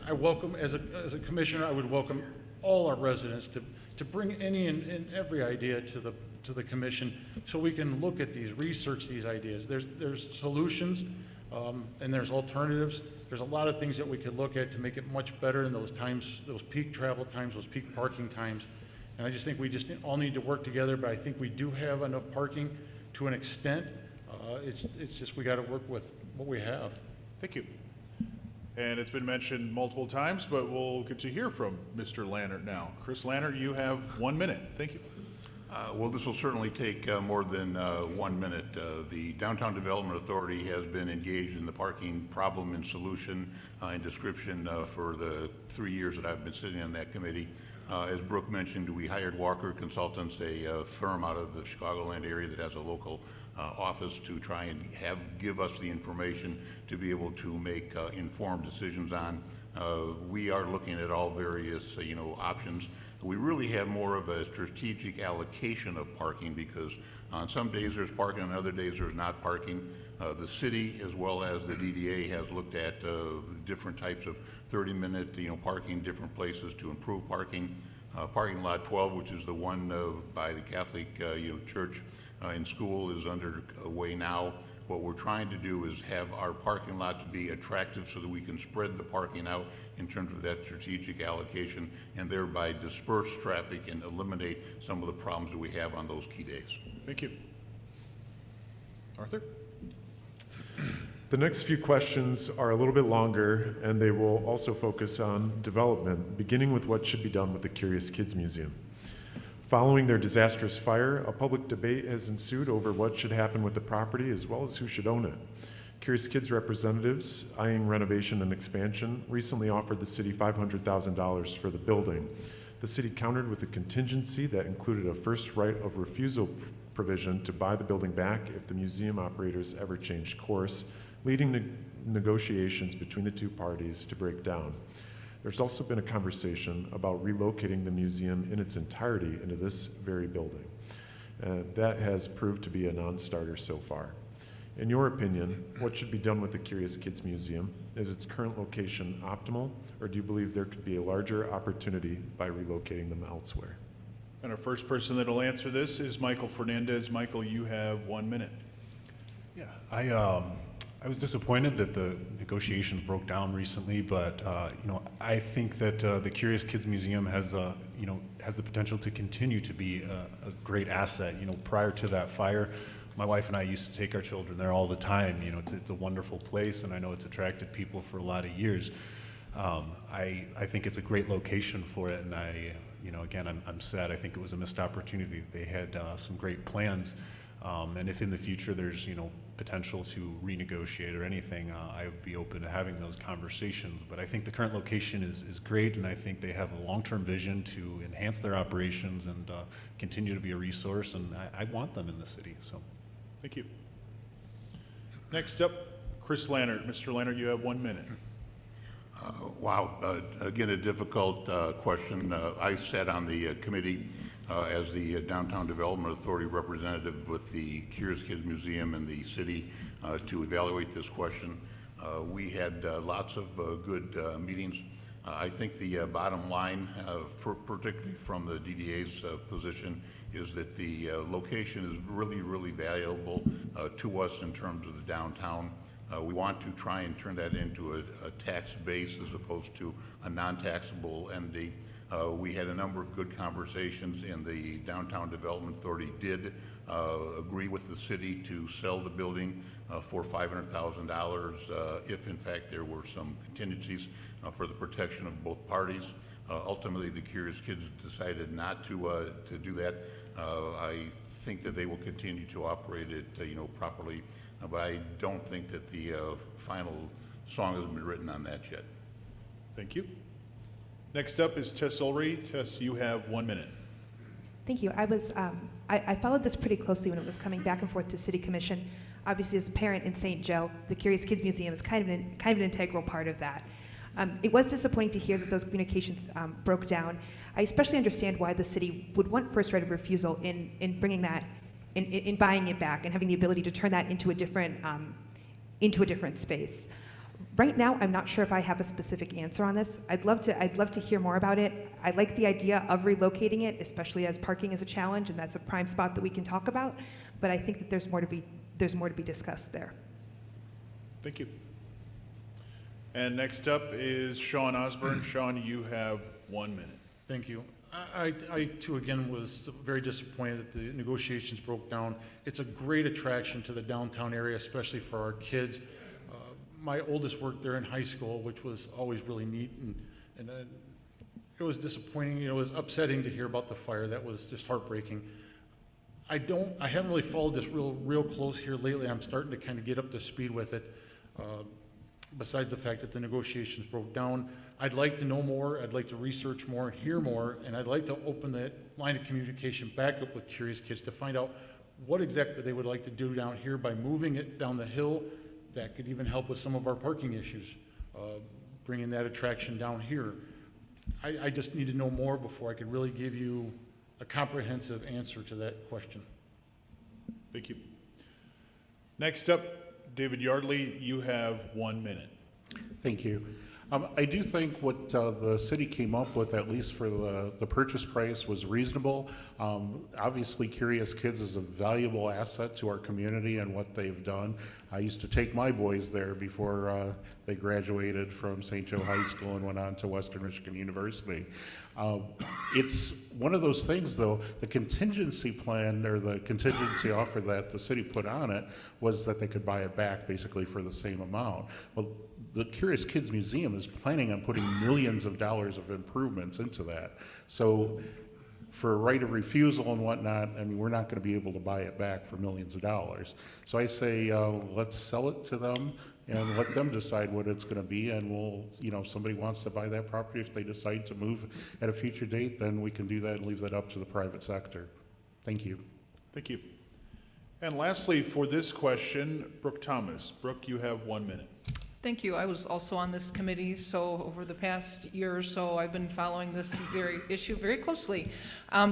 I welcome, as a commissioner, I would welcome all our residents to bring any and every idea to the commission, so we can look at these, research these ideas. There's solutions, and there's alternatives. There's a lot of things that we could look at to make it much better in those times, those peak travel times, those peak parking times. And I just think we just all need to work together, but I think we do have enough parking to an extent. It's just we got to work with what we have. Thank you. And it's been mentioned multiple times, but we'll get to hear from Mr. Lannert now. Chris Lannert, you have 1 minute. Thank you. Well, this will certainly take more than 1 minute. The Downtown Development Authority has been engaged in the parking problem and solution and description for the 3 years that I've been sitting on that committee. As Brooke mentioned, we hired Walker Consultants, a firm out of the Chicagoland area that has a local office, to try and give us the information to be able to make informed decisions on. We are looking at all various options. We really have more of a strategic allocation of parking, because on some days there's parking, on other days there's not parking. The city, as well as the DDA, has looked at different types of 30-minute parking, different places to improve parking. Parking lot 12, which is the one by the Catholic church in school, is underway now. What we're trying to do is have our parking lots be attractive so that we can spread the parking out in terms of that strategic allocation, and thereby disperse traffic and eliminate some of the problems that we have on those key days. Thank you. Arthur? The next few questions are a little bit longer, and they will also focus on development, beginning with what should be done with the Curious Kids Museum. Following their disastrous fire, a public debate has ensued over what should happen with the property, as well as who should own it. Curious Kids representatives, eyeing renovation and expansion, recently offered the city $500,000 for the building. The city countered with a contingency that included a first right of refusal provision to buy the building back if the museum operators ever changed course, leading to negotiations between the two parties to break down. There's also been a conversation about relocating the museum in its entirety into this very building. That has proved to be a non-starter so far. In your opinion, what should be done with the Curious Kids Museum? Is its current location optimal, or do you believe there could be a larger opportunity by relocating them elsewhere? And our first person that will answer this is Michael Fernandez. Michael, you have 1 minute. Yeah, I was disappointed that the negotiations broke down recently, but I think that the Curious Kids Museum has the potential to continue to be a great asset. Prior to that fire, my wife and I used to take our children there all the time. It's a wonderful place, and I know it's attracted people for a lot of years. I think it's a great location for it, and I'm sad. I think it was a missed opportunity. They had some great plans. And if in the future there's potential to renegotiate or anything, I would be open to having those conversations. But I think the current location is great, and I think they have a long-term vision to enhance their operations and continue to be a resource, and I want them in the city. So, thank you. Next up, Chris Lannert. Mr. Lannert, you have 1 minute. Wow, again, a difficult question. I sat on the committee as the Downtown Development Authority representative with the Curious Kids Museum and the city to evaluate this question. We had lots of good meetings. I think the bottom line, particularly from the DDA's position, is that the location is really, really valuable to us in terms of the downtown. We want to try and turn that into a tax base as opposed to a non-taxable entity. We had a number of good conversations, and the Downtown Development Authority did agree with the city to sell the building for $500,000 if in fact there were some contingencies for the protection of both parties. Ultimately, the Curious Kids decided not to do that. I think that they will continue to operate it properly, but I don't think that the final song has been written on that yet. Thank you. Next up is Tess Ulrey. Tess, you have 1 minute. Thank you. I followed this pretty closely when it was coming back and forth to City Commission. Obviously, as a parent in St. Joe, the Curious Kids Museum is kind of an integral part of that. It was disappointing to hear that those communications broke down. I especially understand why the city would want first right of refusal in bringing that, in buying it back and having the ability to turn that into a different space. Right now, I'm not sure if I have a specific answer on this. I'd love to hear more about it. I like the idea of relocating it, especially as parking is a challenge, and that's a prime spot that we can talk about. But I think that there's more to be discussed there. Thank you. And next up is Sean Osborne. Sean, you have 1 minute. Thank you. I too, again, was very disappointed that the negotiations broke down. It's a great attraction to the downtown area, especially for our kids. My oldest worked there in high school, which was always really neat, and it was disappointing. You know, it was upsetting to hear about the fire. That was just heartbreaking. I haven't really followed this real close here lately. I'm starting to kind of get up to speed with it. Besides the fact that the negotiations broke down, I'd like to know more. I'd like to research more, hear more, and I'd like to open that line of communication back up with curious kids to find out what exactly they would like to do down here by moving it down the hill. That could even help with some of our parking issues, bringing that attraction down here. I just need to know more before I could really give you a comprehensive answer to that question. Thank you. Next up, David Yardley, you have 1 minute. Thank you. I do think what the city came up with, at least for the purchase price, was reasonable. Obviously, Curious Kids is a valuable asset to our community and what they've done. I used to take my boys there before they graduated from St. Joe High School and went on to Western Michigan University. It's one of those things, though, the contingency plan or the contingency offer that the city put on it was that they could buy it back basically for the same amount. Well, the Curious Kids Museum is planning on putting millions of dollars of improvements into that. So for a right of refusal and whatnot, I mean, we're not going to be able to buy it back for millions of dollars. So I say, let's sell it to them and let them decide what it's going to be. And we'll, you know, if somebody wants to buy that property, if they decide to move at a future date, then we can do that and leave that up to the private sector. Thank you. Thank you. And lastly, for this question, Brooke Thomas. Brooke, you have 1 minute. Thank you. I was also on this committee, so over the past year or so, I've been following this issue very closely.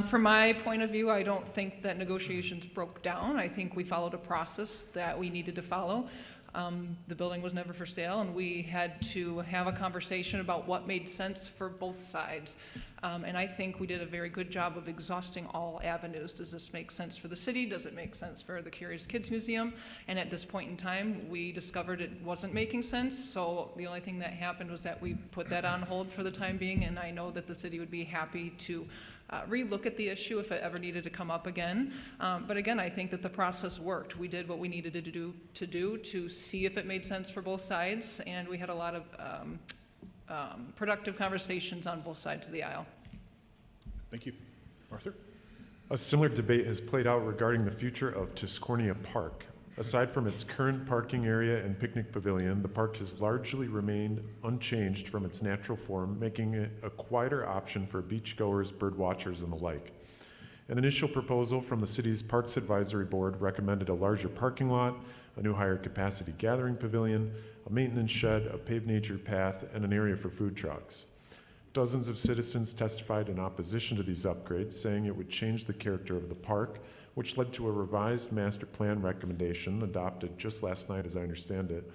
From my point of view, I don't think that negotiations broke down. I think we followed a process that we needed to follow. The building was never for sale, and we had to have a conversation about what made sense for both sides. And I think we did a very good job of exhausting all avenues. Does this make sense for the city? Does it make sense for the Curious Kids Museum? And at this point in time, we discovered it wasn't making sense, so the only thing that happened was that we put that on hold for the time being, and I know that the city would be happy to relook at the issue if it ever needed to come up again. But again, I think that the process worked. We did what we needed to do to see if it made sense for both sides, and we had a lot of productive conversations on both sides of the aisle. Thank you. Arthur? A similar debate has played out regarding the future of Tiscornia Park. Aside from its current parking area and picnic pavilion, the park has largely remained unchanged from its natural form, making it a quieter option for beachgoers, bird watchers, and the like. An initial proposal from the city's Parks Advisory Board recommended a larger parking lot, a new higher capacity gathering pavilion, a maintenance shed, a paved nature path, and an area for food trucks. Dozens of citizens testified in opposition to these upgrades, saying it would change the character of the park, which led to a revised master plan recommendation adopted just last night, as I understand it,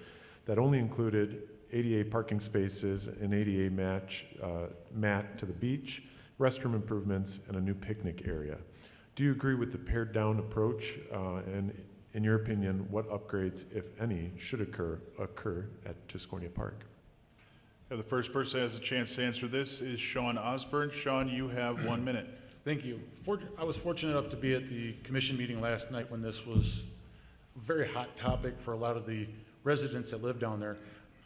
that only included ADA parking spaces, an ADA mat to the beach, restroom improvements, and a new picnic area. Do you agree with the pared down approach? And in your opinion, what upgrades, if any, should occur at Tiscornia Park? The first person who has a chance to answer this is Sean Osborne. Sean, you have 1 minute. Thank you. I was fortunate enough to be at the commission meeting last night when this was a very hot topic for a lot of the residents that live down there.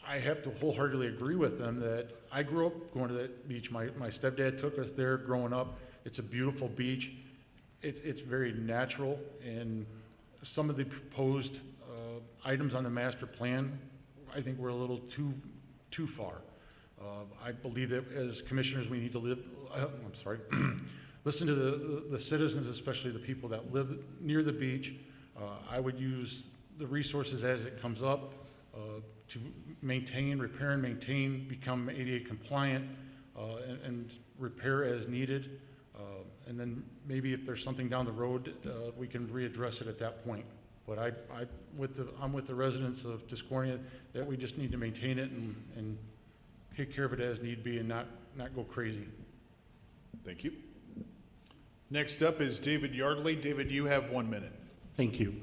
I have to wholeheartedly agree with them that I grew up going to that beach. My stepdad took us there growing up. It's a beautiful beach. It's very natural, and some of the proposed items on the master plan, I think, were a little too far. I believe that as commissioners, we need to listen to the citizens, especially the people that live near the beach. I would use the resources as it comes up to maintain, repair and maintain, become ADA compliant, and repair as needed. And then maybe if there's something down the road, we can readdress it at that point. But I'm with the residents of Tiscornia that we just need to maintain it and take care of it as need be and not go crazy. Thank you. Next up is David Yardley. David, you have 1 minute. Thank you.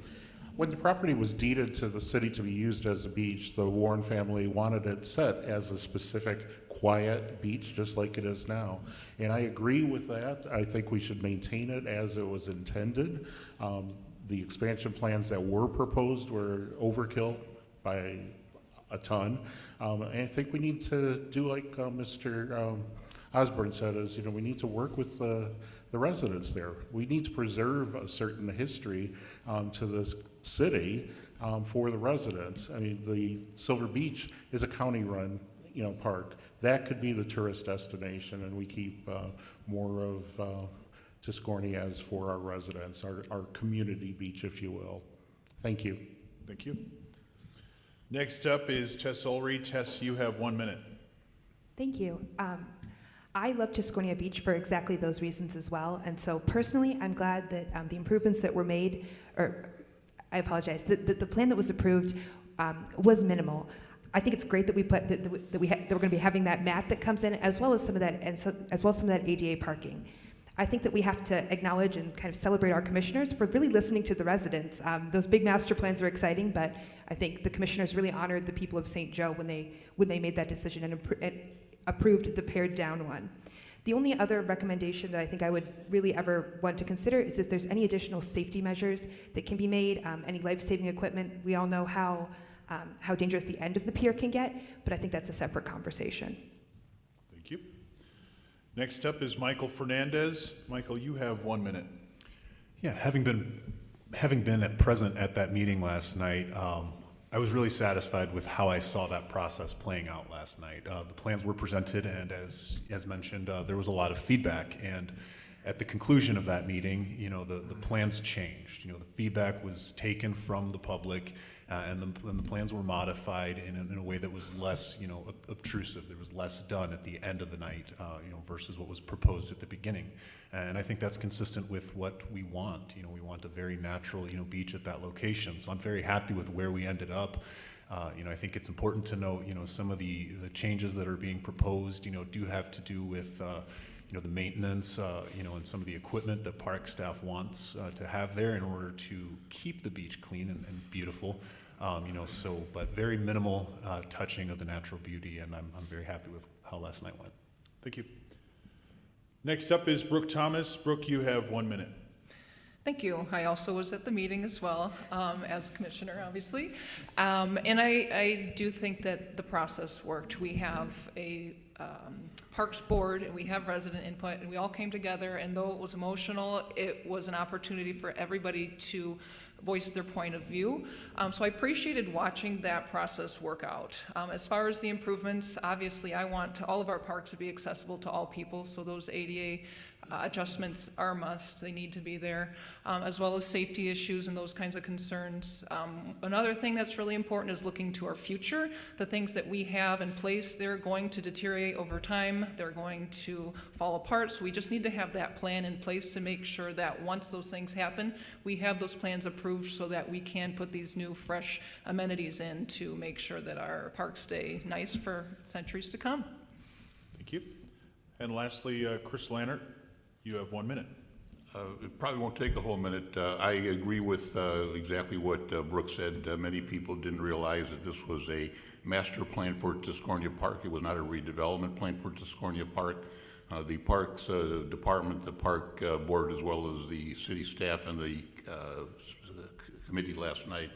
When the property was deeded to the city to be used as a beach, the Warren family wanted it set as a specific quiet beach, just like it is now. And I agree with that. I think we should maintain it as it was intended. The expansion plans that were proposed were overkill by a ton. And I think we need to do like Mr. Osborne said, is, we need to work with the residents there. We need to preserve a certain history to this city for the residents. I mean, the Silver Beach is a county-run, park. That could be the tourist destination, and we keep more of Tiscornia as for our residents, our community beach, if you will. Thank you. Thank you. Next up is Tess Ulrey. Tess, you have 1 minute. Thank you. I love Tiscornia Beach for exactly those reasons as well. And so personally, I'm glad that the improvements that were made, or I apologize, the plan that was approved was minimal. I think it's great that we put that we're going to be having that mat that comes in, as well as some of that, as well as some of that ADA parking. I think that we have to acknowledge and kind of celebrate our commissioners for really listening to the residents. Those big master plans are exciting, but I think the commissioners really honored the people of St. Joe when they made that decision and approved the pared down one. The only other recommendation that I think I would really ever want to consider is if there's any additional safety measures that can be made, any life-saving equipment. We all know how dangerous the end of the pier can get, but I think that's a separate conversation. Thank you. Next up is Michael Fernandez. Michael, you have 1 minute. Yeah, having been present at that meeting last night, I was really satisfied with how I saw that process playing out last night. The plans were presented, and as mentioned, there was a lot of feedback. And at the conclusion of that meeting, the plans changed. The feedback was taken from the public, and the plans were modified in a way that was less, obtrusive. There was less done at the end of the night, versus what was proposed at the beginning. And I think that's consistent with what we want. We want a very natural, beach at that location. So I'm very happy with where we ended up. I think it's important to note, some of the changes that are being proposed, do have to do with, the maintenance, and some of the equipment that park staff wants to have there in order to keep the beach clean and beautiful. But very minimal touching of the natural beauty, and I'm very happy with how last night went. Thank you. Next up is Brooke Thomas. Brooke, you have 1 minute. Thank you. I also was at the meeting as well, as commissioner, obviously. And I do think that the process worked. We have a Parks Board, and we have resident input, and we all came together, and though it was emotional, it was an opportunity for everybody to voice their point of view. So I appreciated watching that process work out. As far as the improvements, obviously I want all of our parks to be accessible to all people, so those ADA adjustments are a must. They need to be there, as well as safety issues and those kinds of concerns. Another thing that's really important is looking to our future. The things that we have in place, they're going to deteriorate over time. They're going to fall apart. So we just need to have that plan in place to make sure that once those things happen, we have those plans approved so that we can put these new, fresh amenities in to make sure that our parks stay nice for centuries to come. Thank you. And lastly, Chris Lannert, you have 1 minute. It probably won't take a whole minute. I agree with exactly what Brooke said. Many people didn't realize that this was a master plan for Tiscornia Park. It was not a redevelopment plan for Tiscornia Park. The Parks Department, the Park Board, as well as the city staff and the committee last night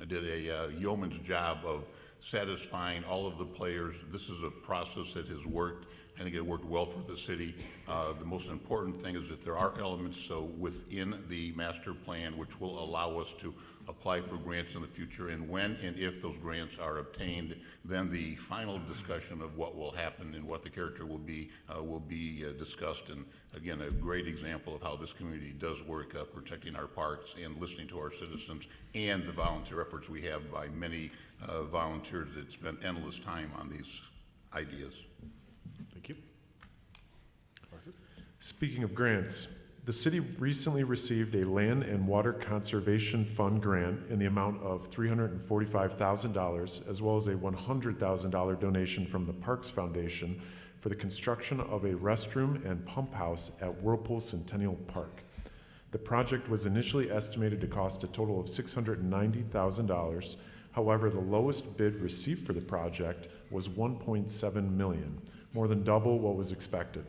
did a yeoman's job of satisfying all of the players. This is a process that has worked. I think it worked well for the city. The most important thing is that there are elements within the master plan which will allow us to apply for grants in the future, and when and if those grants are obtained, then the final discussion of what will happen and what the character will be discussed. And again, a great example of how this community does work, protecting our parks and listening to our citizens, and the volunteer efforts we have by many volunteers that spend endless time on these ideas. Thank you. Speaking of grants, the city recently received a Land and Water Conservation Fund grant in the amount of $345,000, as well as a $100,000 donation from the Parks Foundation for the construction of a restroom and pump house at Whirlpool Centennial Park. The project was initially estimated to cost a total of $690,000. However, the lowest bid received for the project was $1.7 million, more than double what was expected.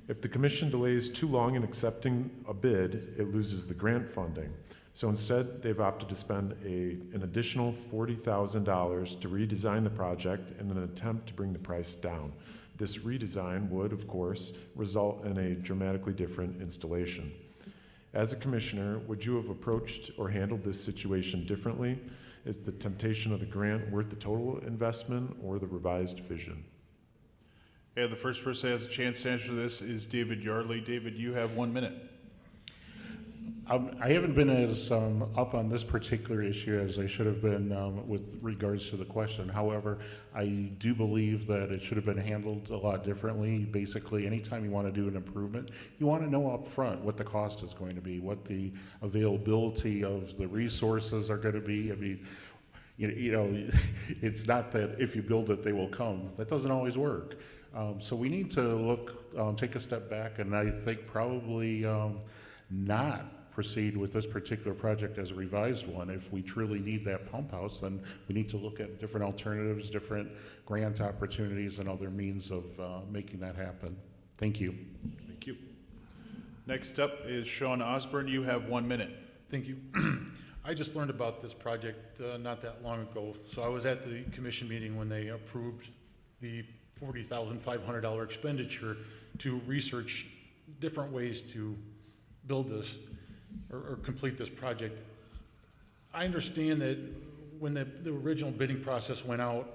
If the commission delays too long in accepting a bid, it loses the grant funding. So instead, they've opted to spend an additional $40,000 to redesign the project in an attempt to bring the price down. This redesign would, of course, result in a dramatically different installation. As a commissioner, would you have approached or handled this situation differently? Is the temptation of the grant worth the total investment or the revised vision? And the first person that has a chance to answer this is David Yardley. David, you have 1 minute. I haven't been as up on this particular issue as I should have been with regards to the question. However, I do believe that it should have been handled a lot differently. Basically, anytime you want to do an improvement, you want to know up front what the cost is going to be, what the availability of the resources are going to be. I mean, you know, it's not that if you build it, they will come. That doesn't always work. So we need to look, take a step back, and I think probably not proceed with this particular project as a revised one. If we truly need that pump house, then we need to look at different alternatives, different grant opportunities, and other means of making that happen. Thank you. Thank you. Next up is Sean Osborne. You have 1 minute. Thank you. I just learned about this project not that long ago. So I was at the commission meeting when they approved the $40,500 expenditure to research different ways to build this or complete this project. I understand that when the original bidding process went out,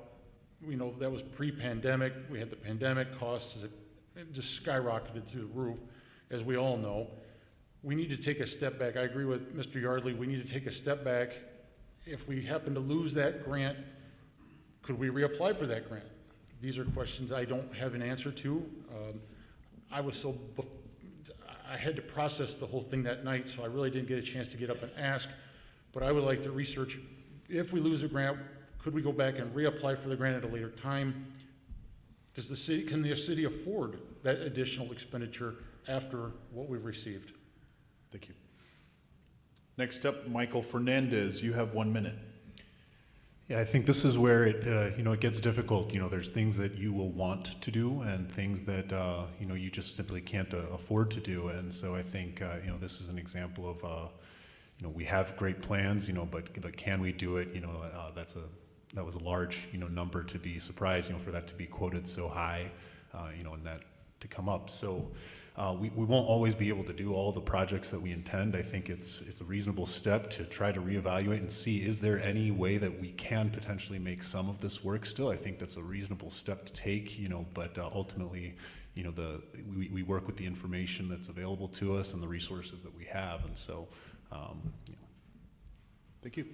you know, that was pre-pandemic. We had the pandemic costs, it just skyrocketed through the roof, as we all know. We need to take a step back. I agree with Mr. Yardley. We need to take a step back. If we happen to lose that grant, could we reapply for that grant? These are questions I don't have an answer to. I had to process the whole thing that night, so I really didn't get a chance to get up and ask. But I would like to research, if we lose a grant, could we go back and reapply for the grant at a later time? Can the city afford that additional expenditure after what we've received? Thank you. Next up, Michael Fernandez. You have 1 minute. Yeah, I think this is where it it gets difficult. There's things that you will want to do and things that you just simply can't afford to do. And so I think this is an example of we have great plans, but can we do it? That was a large number to be surprised for that to be quoted so high, and that to come up. So we won't always be able to do all the projects that we intend. I think it's a reasonable step to try to reevaluate and see, is there any way that we can potentially make some of this work still? I think that's a reasonable step to take, but ultimately, we work with the information that's available to us and the resources that we have. And so, Thank you.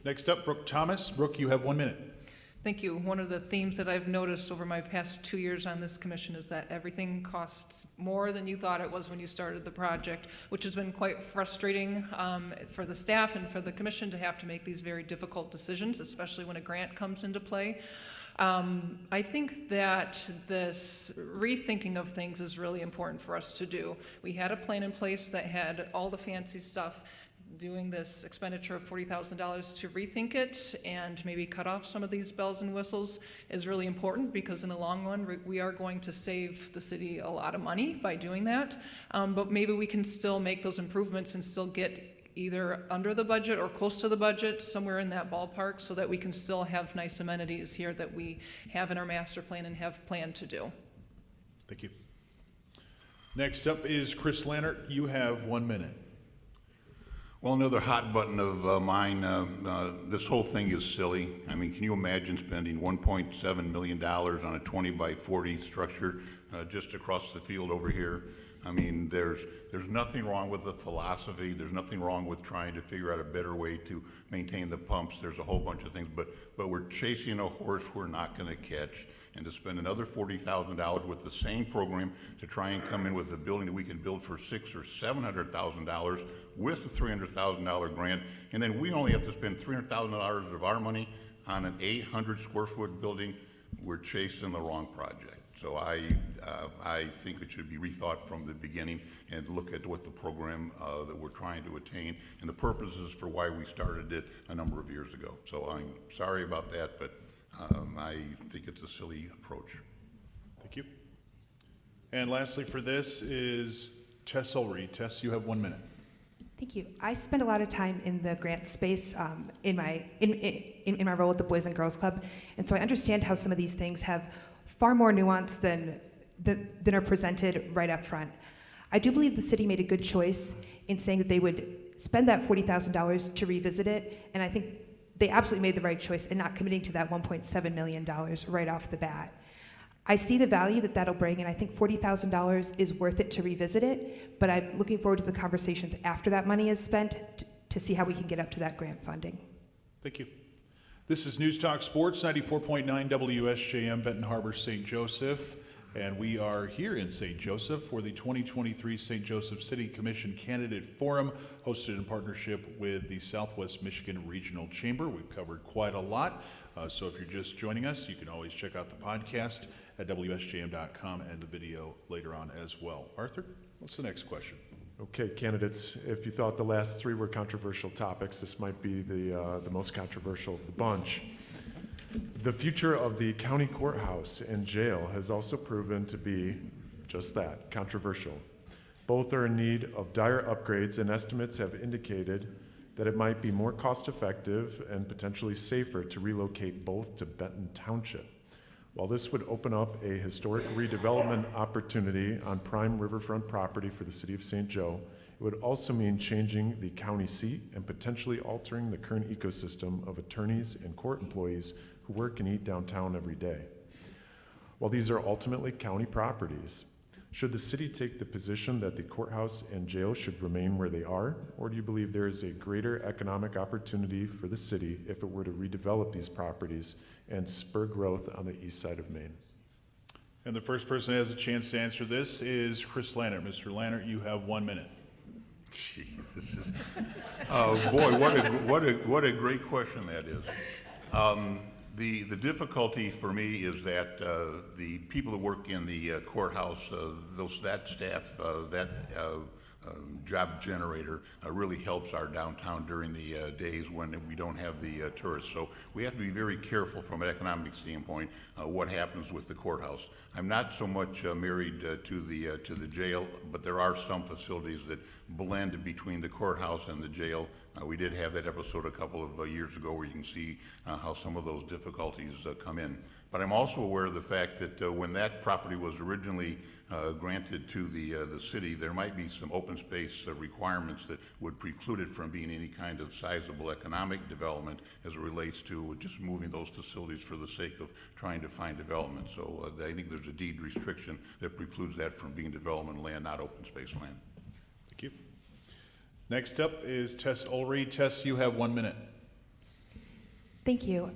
Next up, Brooke Thomas. Brooke, you have 1 minute. Thank you. One of the themes that I've noticed over my past 2 years on this commission is that everything costs more than you thought it was when you started the project, which has been quite frustrating for the staff and for the commission to have to make these very difficult decisions, especially when a grant comes into play. I think that this rethinking of things is really important for us to do. We had a plan in place that had all the fancy stuff. Doing this expenditure of $40,000 to rethink it and maybe cut off some of these bells and whistles is really important, because in the long run we are going to save the city a lot of money by doing that. But maybe we can still make those improvements and still get either under the budget or close to the budget, somewhere in that ballpark, so that we can still have nice amenities here that we have in our master plan and have planned to do. Thank you. Next up is Chris Lannert. You have 1 minute. Well, another hot button of mine, this whole thing is silly. I mean, can you imagine spending $1.7 million on a 20 by 40 structure just across the field over here? I mean, there's nothing wrong with the philosophy. There's nothing wrong with trying to figure out a better way to maintain the pumps. There's a whole bunch of things, but we're chasing a horse we're not going to catch. And to spend another $40,000 with the same program to try and come in with a building that we can build for $600,000 or $700,000 with a $300,000 grant, and then we only have to spend $300,000 of our money on an 800 square foot building, we're chasing the wrong project. So I think it should be rethought from the beginning and look at what the program that we're trying to attain and the purposes for why we started it a number of years ago. So I'm sorry about that, but I think it's a silly approach. Thank you. And lastly for this is Tess Ulrey. Tess, you have 1 minute. Thank you. I spend a lot of time in the grant space in my role at the Boys and Girls Club, and so I understand how some of these things have far more nuance than are presented right up front. I do believe the city made a good choice in saying that they would spend that $40,000 to revisit it, and I think they absolutely made the right choice in not committing to that $1.7 million right off the bat. I see the value that that'll bring, and I think $40,000 is worth it to revisit it, but I'm looking forward to the conversations after that money is spent to see how we can get up to that grant funding. Thank you. This is News Talk Sports, 94.9 WSJM, Benton Harbor, St. Joseph. And we are here in St. Joseph for the 2023 St. Joseph City Commission Candidate Forum, hosted in partnership with the Southwest Michigan Regional Chamber. We've covered quite a lot, so if you're just joining us, you can always check out the podcast at WSJM.com and the video later on as well. Arthur, what's the next question? Okay, candidates, if you thought the last three were controversial topics, this might be the most controversial of the bunch. The future of the county courthouse and jail has also proven to be just that, controversial. Both are in need of dire upgrades, and estimates have indicated that it might be more cost-effective and potentially safer to relocate both to Benton Township. While this would open up a historic redevelopment opportunity on prime riverfront property for the city of St. Joe, it would also mean changing the county seat and potentially altering the current ecosystem of attorneys and court employees who work and eat downtown every day. While these are ultimately county properties, should the city take the position that the courthouse and jail should remain where they are, or do you believe there is a greater economic opportunity for the city if it were to redevelop these properties and spur growth on the east side of Maine? And the first person that has a chance to answer this is Chris Lannert. Mr. Lannert, you have 1 minute. Gee, this is, oh boy, what a great question that is. The difficulty for me is that the people that work in the courthouse, that staff, job generator really helps our downtown during the days when we don't have the tourists. So we have to be very careful from an economic standpoint what happens with the courthouse. I'm not so much married to the jail, but there are some facilities that blend between the courthouse and the jail. We did have that episode a couple of years ago where you can see how some of those difficulties come in. But I'm also aware of the fact that when that property was originally granted to the city, there might be some open space requirements that would preclude it from being any kind of sizable economic development as it relates to just moving those facilities for the sake of trying to find development. So I think there's a deed restriction that precludes that from being development land, not open space land. Thank you. Next up is Tess Ulrey. Tess, you have 1 minute. Thank you.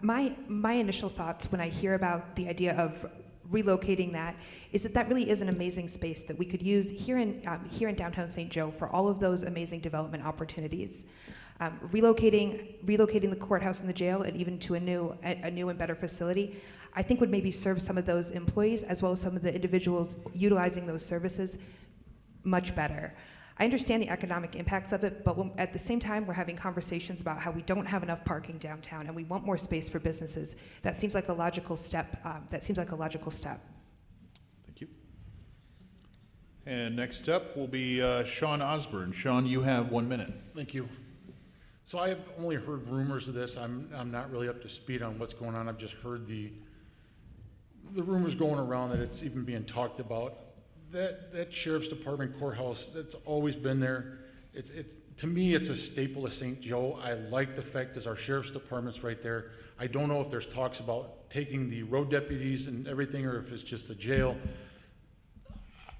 My initial thoughts when I hear about the idea of relocating that is that really is an amazing space that we could use here in downtown St. Joe for all of those amazing development opportunities. Relocating the courthouse and the jail and even to a new and better facility, I think would maybe serve some of those employees as well as some of the individuals utilizing those services much better. I understand the economic impacts of it, but at the same time, we're having conversations about how we don't have enough parking downtown and we want more space for businesses. That seems like a logical step. Thank you. And next up will be Sean Osborne. Sean, you have 1 minute. Thank you. So I've only heard rumors of this. I'm not really up to speed on what's going on. I've just heard the rumors going around that it's even being talked about. That sheriff's department courthouse, that's always been there. to me, it's a staple of St. Joe. I like the fact that our sheriff's department's right there. I don't know if there's talks about taking the road deputies and everything, or if it's just the jail.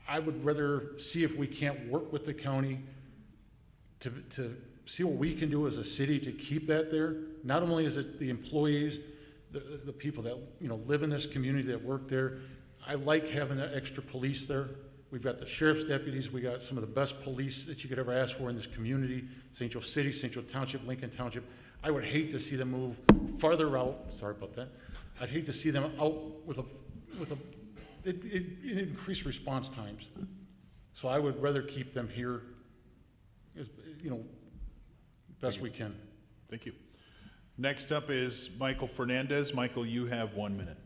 I would rather see if we can't work with the county to see what we can do as a city to keep that there. Not only is it the employees, the people that live in this community that work there. I like having that extra police there. We've got the sheriff's deputies. We got some of the best police that you could ever ask for in this community. St. Joe City, St. Joe Township, Lincoln Township. I would hate to see them move farther out. Sorry about that. I'd hate to see them out with increased response times. So I would rather keep them here, as, best we can. Thank you. Next up is Michael Fernandez. Michael, you have 1 minute.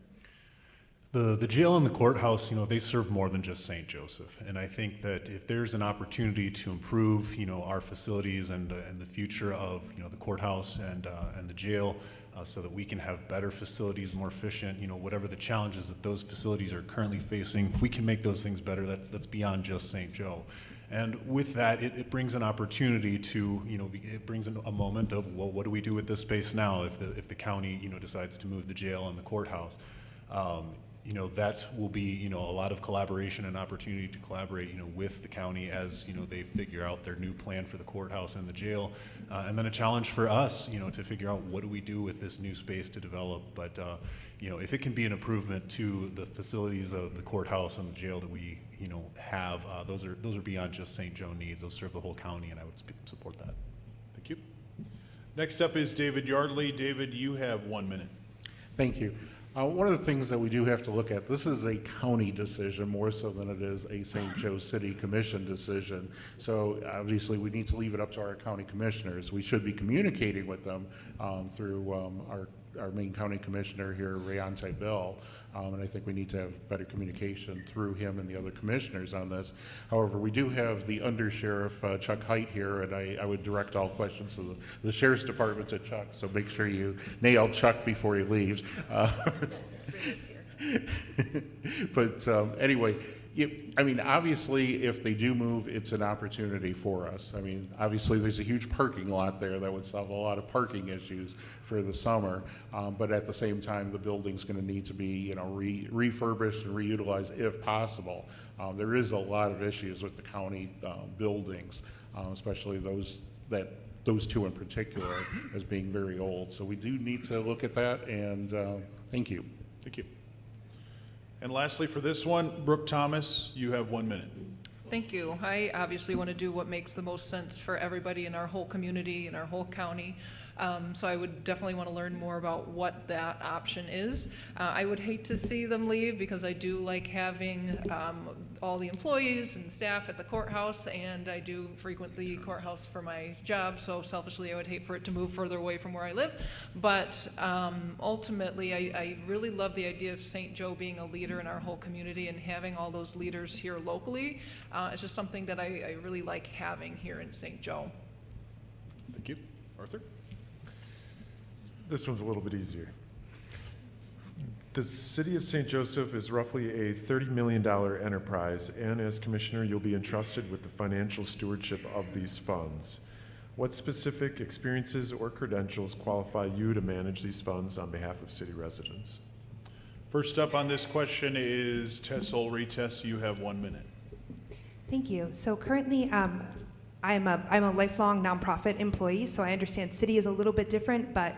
The jail and the courthouse, they serve more than just St. Joseph. And I think that if there's an opportunity to improve, our facilities and the future of, the courthouse and the jail, so that we can have better facilities, more efficient, whatever the challenges that those facilities are currently facing, if we can make those things better, that's beyond just St. Joe. And with that, it brings an opportunity to, it brings a moment of, well, what do we do with this space now if the county, decides to move the jail and the courthouse? That will be, a lot of collaboration and opportunity to collaborate, with the county as, they figure out their new plan for the courthouse and the jail. And then a challenge for us, to figure out what do we do with this new space to develop. But, if it can be an improvement to the facilities of the courthouse and the jail that we, have, those are beyond just St. Joe needs. Those serve the whole county, and I would support that. Thank you. Next up is David Yardley. David, you have 1 minute. Thank you. One of the things that we do have to look at, this is a county decision more so than it is a St. Joe City Commission decision. So obviously we need to leave it up to our county commissioners. We should be communicating with them through our main county commissioner here, Rayante Bell. And I think we need to have better communication through him and the other commissioners on this. However, we do have the undersheriff, Chuck Height, here, and I would direct all questions to the sheriff's department to Chuck, so make sure you nail Chuck before he leaves. But anyway, obviously, if they do move, it's an opportunity for us. Obviously, there's a huge parking lot there that would solve a lot of parking issues for the summer. But at the same time, the building's going to need to be, refurbished and reutilized if possible. There is a lot of issues with the county buildings, especially those two in particular as being very old. So we do need to look at that. And thank you. Thank you. And lastly, for this one, Brooke Thomas, you have 1 minute. Thank you. I obviously want to do what makes the most sense for everybody in our whole community, in our whole county. So I would definitely want to learn more about what that option is. I would hate to see them leave because I do like having all the employees and staff at the courthouse, and I do frequent the courthouse for my job, so selfishly I would hate for it to move further away from where I live. But ultimately, I really love the idea of St. Joe being a leader in our whole community and having all those leaders here locally. It's just something that I really like having here in St. Joe. Thank you. Arthur? This one's a little bit easier. The City of St. Joseph is roughly a $30 million enterprise, and as Commissioner, you'll be entrusted with the financial stewardship of these funds. What specific experiences or credentials qualify you to manage these funds on behalf of city residents? First up on this question is Tess Olry. Tess, you have 1 minute. Thank you. So currently, I'm a lifelong nonprofit employee, so I understand city is a little bit different, but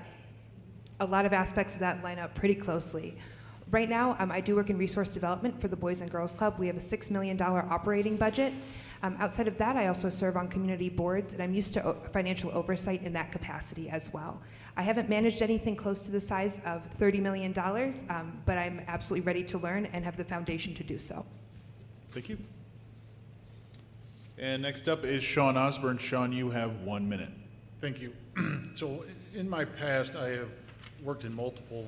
a lot of aspects of that line up pretty closely. Right now, I do work in resource development for the Boys and Girls Club. We have a $6 million operating budget. Outside of that, I also serve on community boards, and I'm used to financial oversight in that capacity as well. I haven't managed anything close to the size of $30 million, but I'm absolutely ready to learn and have the foundation to do so. Thank you. And next up is Sean Osborne. Sean, you have 1 minute. Thank you. So in my past, I have worked in multiple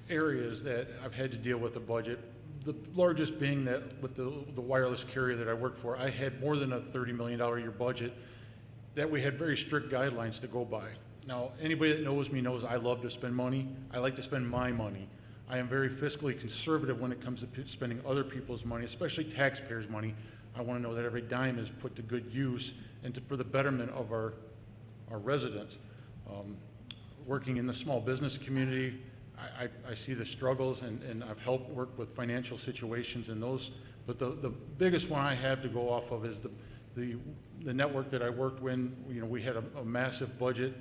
areas that I've had to deal with a budget. The largest being that with the wireless carrier that I worked for, I had more than a $30 million a year budget that we had very strict guidelines to go by. Now, anybody that knows me knows I love to spend money. I like to spend my money. I am very fiscally conservative when it comes to spending other people's money, especially taxpayers' money. I want to know that every dime is put to good use and for the betterment of our residents. Working in the small business community, I see the struggles, and I've helped work with financial situations and those, but the biggest one I have to go off of is the network that I worked with. You know, we had a massive budget.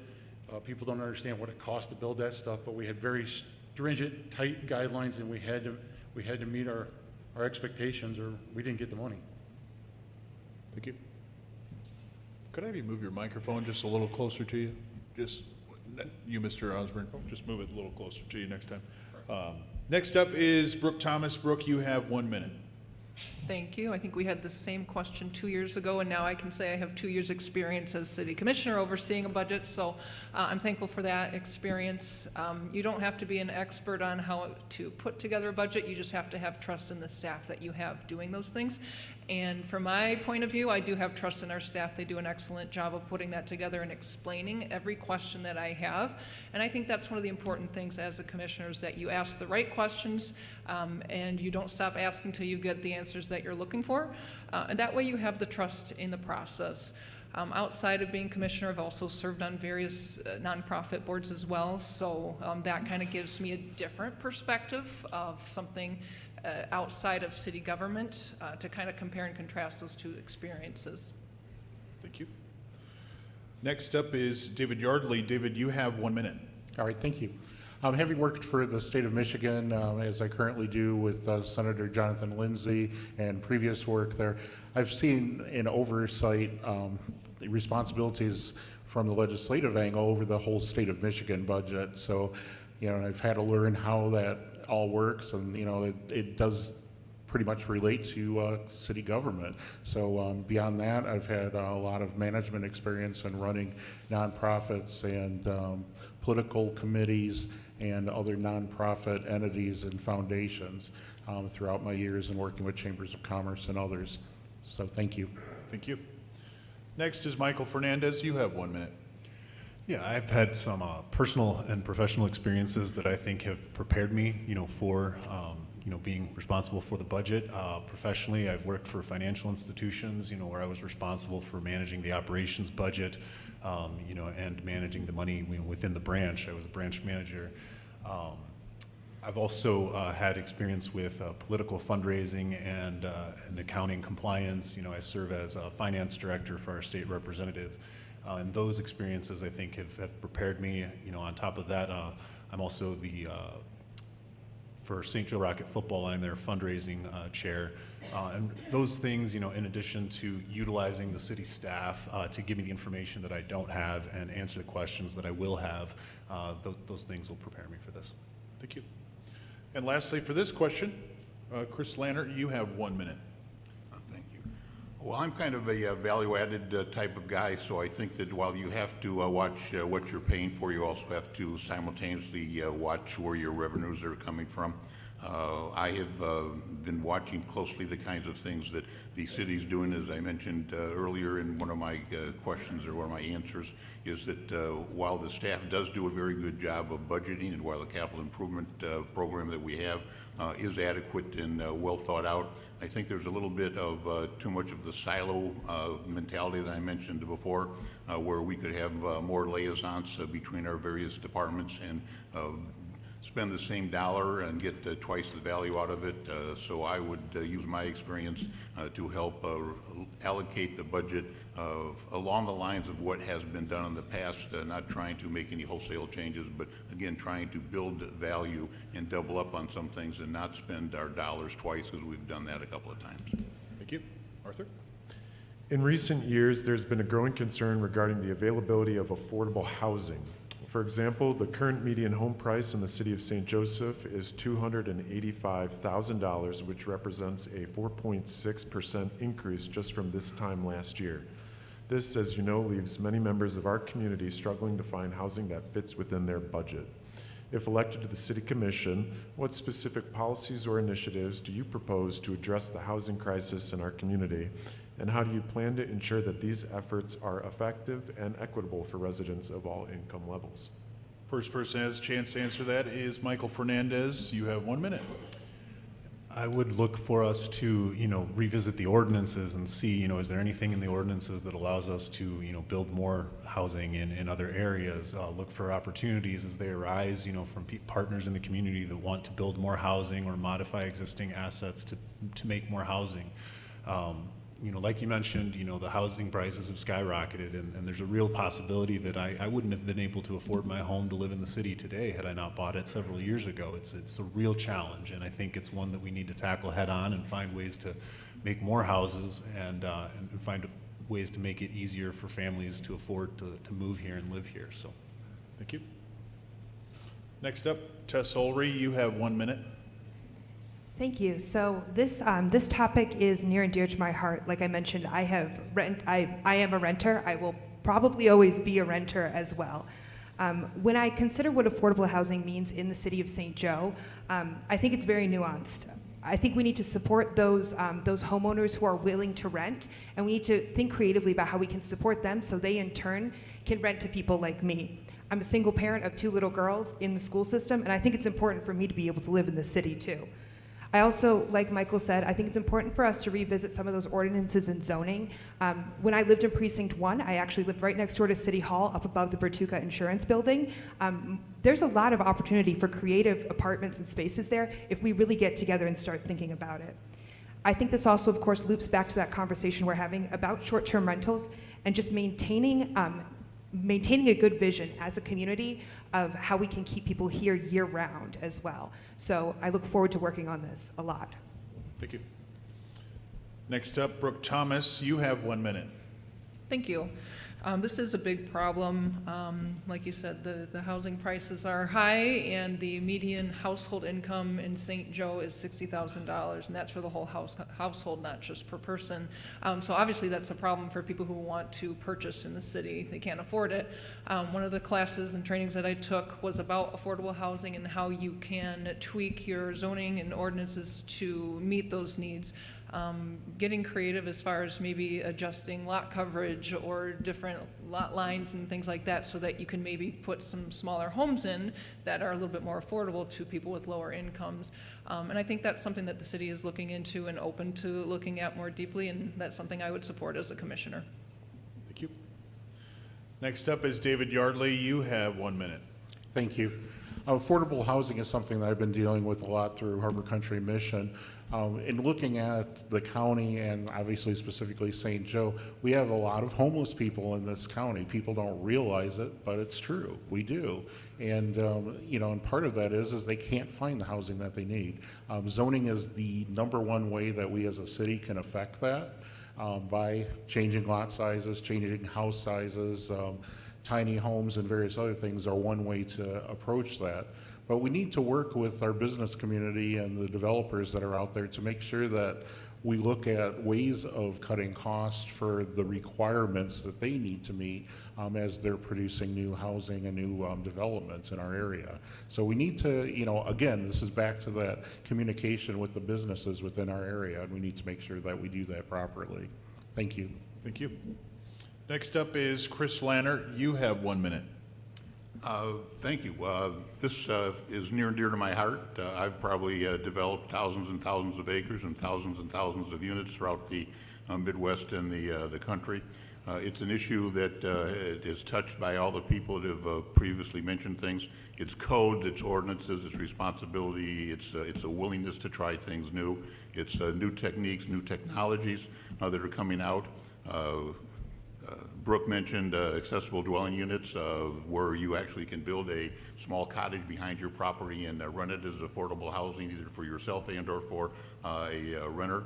People don't understand what it cost to build that stuff, but we had very stringent, tight guidelines, and we had to meet our expectations, or we didn't get the money. Thank you. Could I have you move your microphone just a little closer to you? Just you, Mr. Osborne. Just move it a little closer to you next time. Next up is Brooke Thomas. Brooke, you have 1 minute. Thank you. I think we had the same question 2 years ago, and now I can say I have 2 years' experience as city commissioner overseeing a budget, so I'm thankful for that experience. You don't have to be an expert on how to put together a budget. You just have to have trust in the staff that you have doing those things. And from my point of view, I do have trust in our staff. They do an excellent job of putting that together and explaining every question that I have. And I think that's one of the important things as a commissioner is that you ask the right questions and you don't stop asking until you get the answers that you're looking for. And that way you have the trust in the process. Outside of being commissioner, I've also served on various nonprofit boards as well, so that kind of gives me a different perspective of something outside of city government to kind of compare and contrast those two experiences. Thank you. Next up is David Yardley. David, you have 1 minute. All right, thank you. Having worked for the state of Michigan, as I currently do with Senator Jonathan Lindsay and previous work there, I've seen in oversight the responsibilities from the legislative angle over the whole state of Michigan budget. So, you know, I've had to learn how that all works, and you know, it does pretty much relate to city government. So beyond that, I've had a lot of management experience in running nonprofits and political committees and other nonprofit entities and foundations throughout my years in working with chambers of commerce and others. So thank you. Thank you. Next is Michael Fernandez. You have 1 minute. Yeah, I've had some personal and professional experiences that I think have prepared me, for, being responsible for the budget. Professionally, I've worked for financial institutions, where I was responsible for managing the operations budget, and managing the money within the branch. I was a branch manager. I've also had experience with political fundraising and accounting compliance. I serve as a finance director for our state representative. And those experiences, I think, have prepared me. On top of that, I'm also for St. Joe Rocket Football, I'm their fundraising chair. And those things, in addition to utilizing the city staff to give me the information that I don't have and answer the questions that I will have, those things will prepare me for this. Thank you. And lastly, for this question, Chris Lannert, you have 1 minute. Thank you. Well, I'm kind of a value-added type of guy, so I think that while you have to watch what you're paying for, you also have to simultaneously watch where your revenues are coming from. I have been watching closely the kinds of things that the city's doing. As I mentioned earlier in one of my questions or one of my answers, is that while the staff does do a very good job of budgeting, and while the capital improvement program that we have is adequate and well thought out, I think there's a little bit of too much of the silo mentality that I mentioned before, where we could have more liaisons between our various departments and spend the same dollar and get twice the value out of it. So I would use my experience to help allocate the budget along the lines of what has been done in the past, not trying to make any wholesale changes, but again, trying to build value and double up on some things and not spend our dollars twice, because we've done that a couple of times. Thank you. Arthur? In recent years, there's been a growing concern regarding the availability of affordable housing. For example, the current median home price in the city of St. Joseph is $285,000, which represents a 4.6% increase just from this time last year. This, as you know, leaves many members of our community struggling to find housing that fits within their budget. If elected to the City Commission, what specific policies or initiatives do you propose to address the housing crisis in our community? And how do you plan to ensure that these efforts are effective and equitable for residents of all income levels? First person who has a chance to answer that is Michael Fernandez. You have 1 minute. I would look for us to, revisit the ordinances and see, is there anything in the ordinances that allows us to, build more housing in other areas? Look for opportunities as they arise, from partners in the community that want to build more housing or modify existing assets to make more housing. Like you mentioned, the housing prices have skyrocketed, and there's a real possibility that I wouldn't have been able to afford my home to live in the city today had I not bought it several years ago. It's a real challenge, and I think it's one that we need to tackle head on and find ways to make more houses and find ways to make it easier for families to afford to move here and live here. So, Thank you. Next up, Tess Ulrey. You have 1 minute. Thank you. So this topic is near and dear to my heart. Like I mentioned, I am a renter. I will probably always be a renter as well. When I consider what affordable housing means in the city of St. Joe, I think it's very nuanced. I think we need to support those homeowners who are willing to rent, and we need to think creatively about how we can support them so they in turn can rent to people like me. I'm a single parent of 2 little girls in the school system, and I think it's important for me to be able to live in the city too. I also, like Michael said, I think it's important for us to revisit some of those ordinances and zoning. When I lived in Precinct 1, I actually lived right next door to City Hall up above the Bertuca Insurance Building. There's a lot of opportunity for creative apartments and spaces there if we really get together and start thinking about it. I think this also, of course, loops back to that conversation we're having about short-term rentals and just maintaining a good vision as a community of how we can keep people here year-round as well. So I look forward to working on this a lot. Thank you. Next up, Brooke Thomas. You have 1 minute. Thank you. This is a big problem. Like you said, the housing prices are high, and the median household income in St. Joe is $60,000, and that's for the whole household, not just per person. So obviously that's a problem for people who want to purchase in the city. They can't afford it. One of the classes and trainings that I took was about affordable housing and how you can tweak your zoning and ordinances to meet those needs. Getting creative as far as maybe adjusting lot coverage or different lot lines and things like that so that you can maybe put some smaller homes in that are a little bit more affordable to people with lower incomes. And I think that's something that the city is looking into and open to looking at more deeply, and that's something I would support as a commissioner. Thank you. Next up is David Yardley. You have 1 minute. Thank you. Affordable housing is something that I've been dealing with a lot through Harbor Country Mission. In looking at the county and obviously specifically St. Joe, we have a lot of homeless people in this county. People don't realize it, but it's true. We do. And, and part of that is they can't find the housing that they need. Zoning is the #1 way that we as a city can affect that by changing lot sizes, changing house sizes, tiny homes and various other things are one way to approach that. But we need to work with our business community and the developers that are out there to make sure that we look at ways of cutting costs for the requirements that they need to meet as they're producing new housing and new developments in our area. So we need to, again, this is back to that communication with the businesses within our area, and we need to make sure that we do that properly. Thank you. Thank you. Next up is Chris Lannert. You have 1 minute. Thank you. This is near and dear to my heart. I've probably developed thousands and thousands of acres and thousands of units throughout the Midwest and the country. It's an issue that is touched by all the people that have previously mentioned things. It's codes, it's ordinances, it's responsibility, it's a willingness to try things new. It's new techniques, new technologies that are coming out. Brooke mentioned accessible dwelling units where you actually can build a small cottage behind your property and run it as affordable housing either for yourself and or for a renter.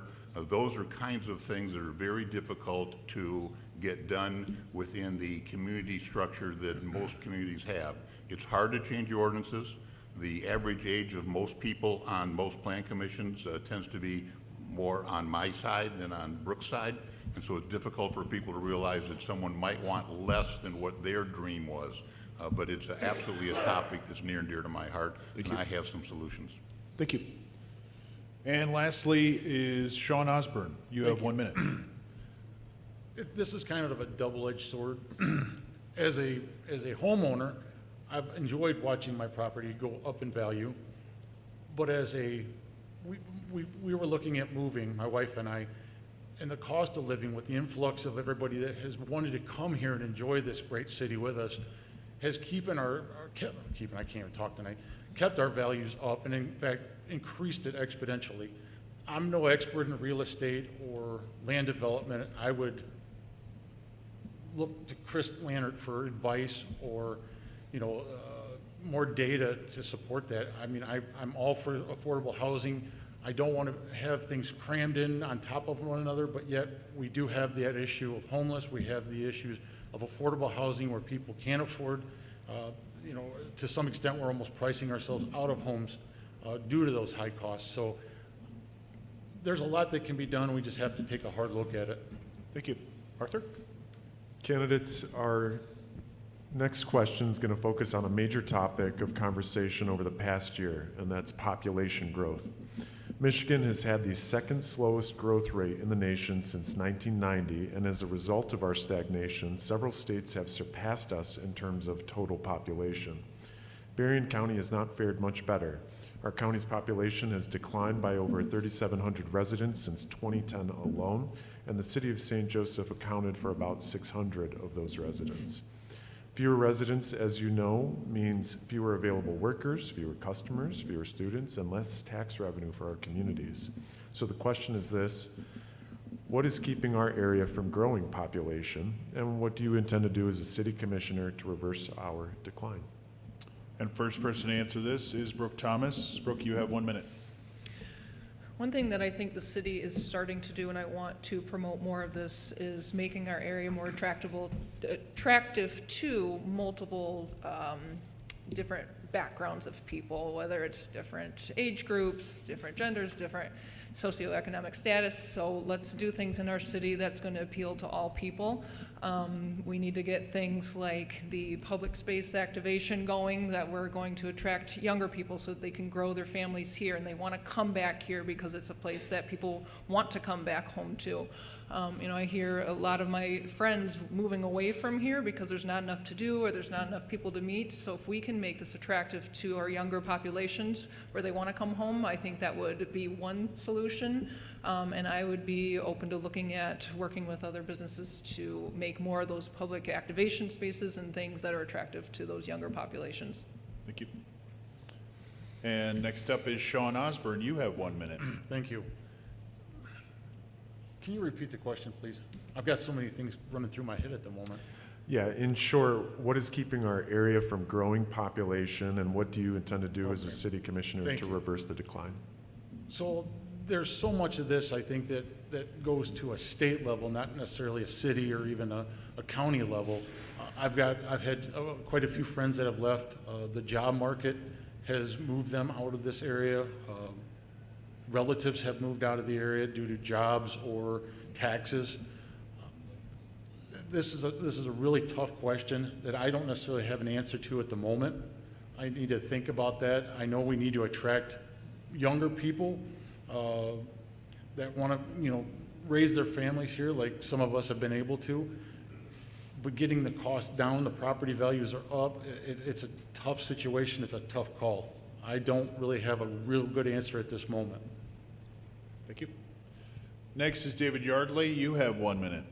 Those are kinds of things that are very difficult to get done within the community structure that most communities have. It's hard to change your ordinances. The average age of most people on most plan commissions tends to be more on my side than on Brooke's side. And so it's difficult for people to realize that someone might want less than what their dream was. But it's absolutely a topic that's near and dear to my heart, and I have some solutions. Thank you. And lastly is Sean Osborne. You have 1 minute. This is kind of a double-edged sword. As a homeowner, I've enjoyed watching my property go up in value, but we were looking at moving, my wife and I, and the cost of living with the influx of everybody that has wanted to come here and enjoy this great city with us has kept our values up, and in fact increased it exponentially. I'm no expert in real estate or land development. I would look to Chris Lannert for advice or, more data to support that. I mean, I'm all for affordable housing. I don't want to have things crammed in on top of one another, but yet we do have that issue of homeless. We have the issues of affordable housing where people can't afford. To some extent, we're almost pricing ourselves out of homes due to those high costs. So there's a lot that can be done. We just have to take a hard look at it. Thank you. Arthur? Candidates, our next question is going to focus on a major topic of conversation over the past year, and that's population growth. Michigan has had the second slowest growth rate in the nation since 1990, and as a result of our stagnation, several states have surpassed us in terms of total population. Berrien County has not fared much better. Our county's population has declined by over 3,700 residents since 2010 alone, and the city of St. Joseph accounted for about 600 of those residents. Fewer residents, as you know, means fewer available workers, fewer customers, fewer students, and less tax revenue for our communities. So the question is this: what is keeping our area from growing population, and what do you intend to do as a city commissioner to reverse our decline? And first person to answer this is Brooke Thomas. Brooke, you have 1 minute. One thing that I think the city is starting to do, and I want to promote more of this, is making our area more attractive to multiple different backgrounds of people, whether it's different age groups, different genders, different socioeconomic status. So let's do things in our city that's going to appeal to all people. We need to get things like the public space activation going, that we're going to attract younger people so that they can grow their families here and they want to come back here because it's a place that people want to come back home to. I hear a lot of my friends moving away from here because there's not enough to do or there's not enough people to meet. So if we can make this attractive to our younger populations where they want to come home, I think that would be one solution. And I would be open to looking at working with other businesses to make more of those public activation spaces and things that are attractive to those younger populations. Thank you. And next up is Sean Osborne. You have 1 minute. Thank you. Can you repeat the question, please? I've got so many things running through my head at the moment. Yeah, in short, what is keeping our area from growing population, and what do you intend to do as a city commissioner to reverse the decline? So there's so much of this, I think, that goes to a state level, not necessarily a city or even a county level. I've had quite a few friends that have left. The job market has moved them out of this area. Relatives have moved out of the area due to jobs or taxes. This is a really tough question that I don't necessarily have an answer to at the moment. I need to think about that. I know we need to attract younger people that want to, raise their families here, like some of us have been able to. But getting the cost down, the property values are up. It's a tough situation. It's a tough call. I don't really have a real good answer at this moment. Thank you. Next is David Yardley. You have 1 minute.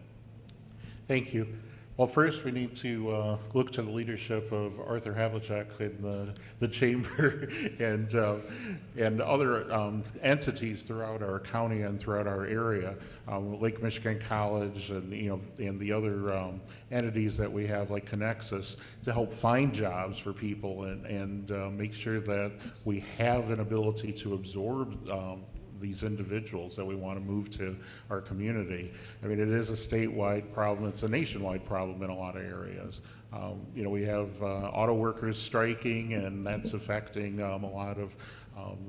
Thank you. Well, first we need to look to the leadership of Arthur Havlicek in the chamber and other entities throughout our county and throughout our area, Lake Michigan College and the other entities that we have like Connexus to help find jobs for people and make sure that we have an ability to absorb these individuals that we want to move to our community. I mean, it is a statewide problem. It's a nationwide problem in a lot of areas. We have auto workers striking, and that's affecting a lot of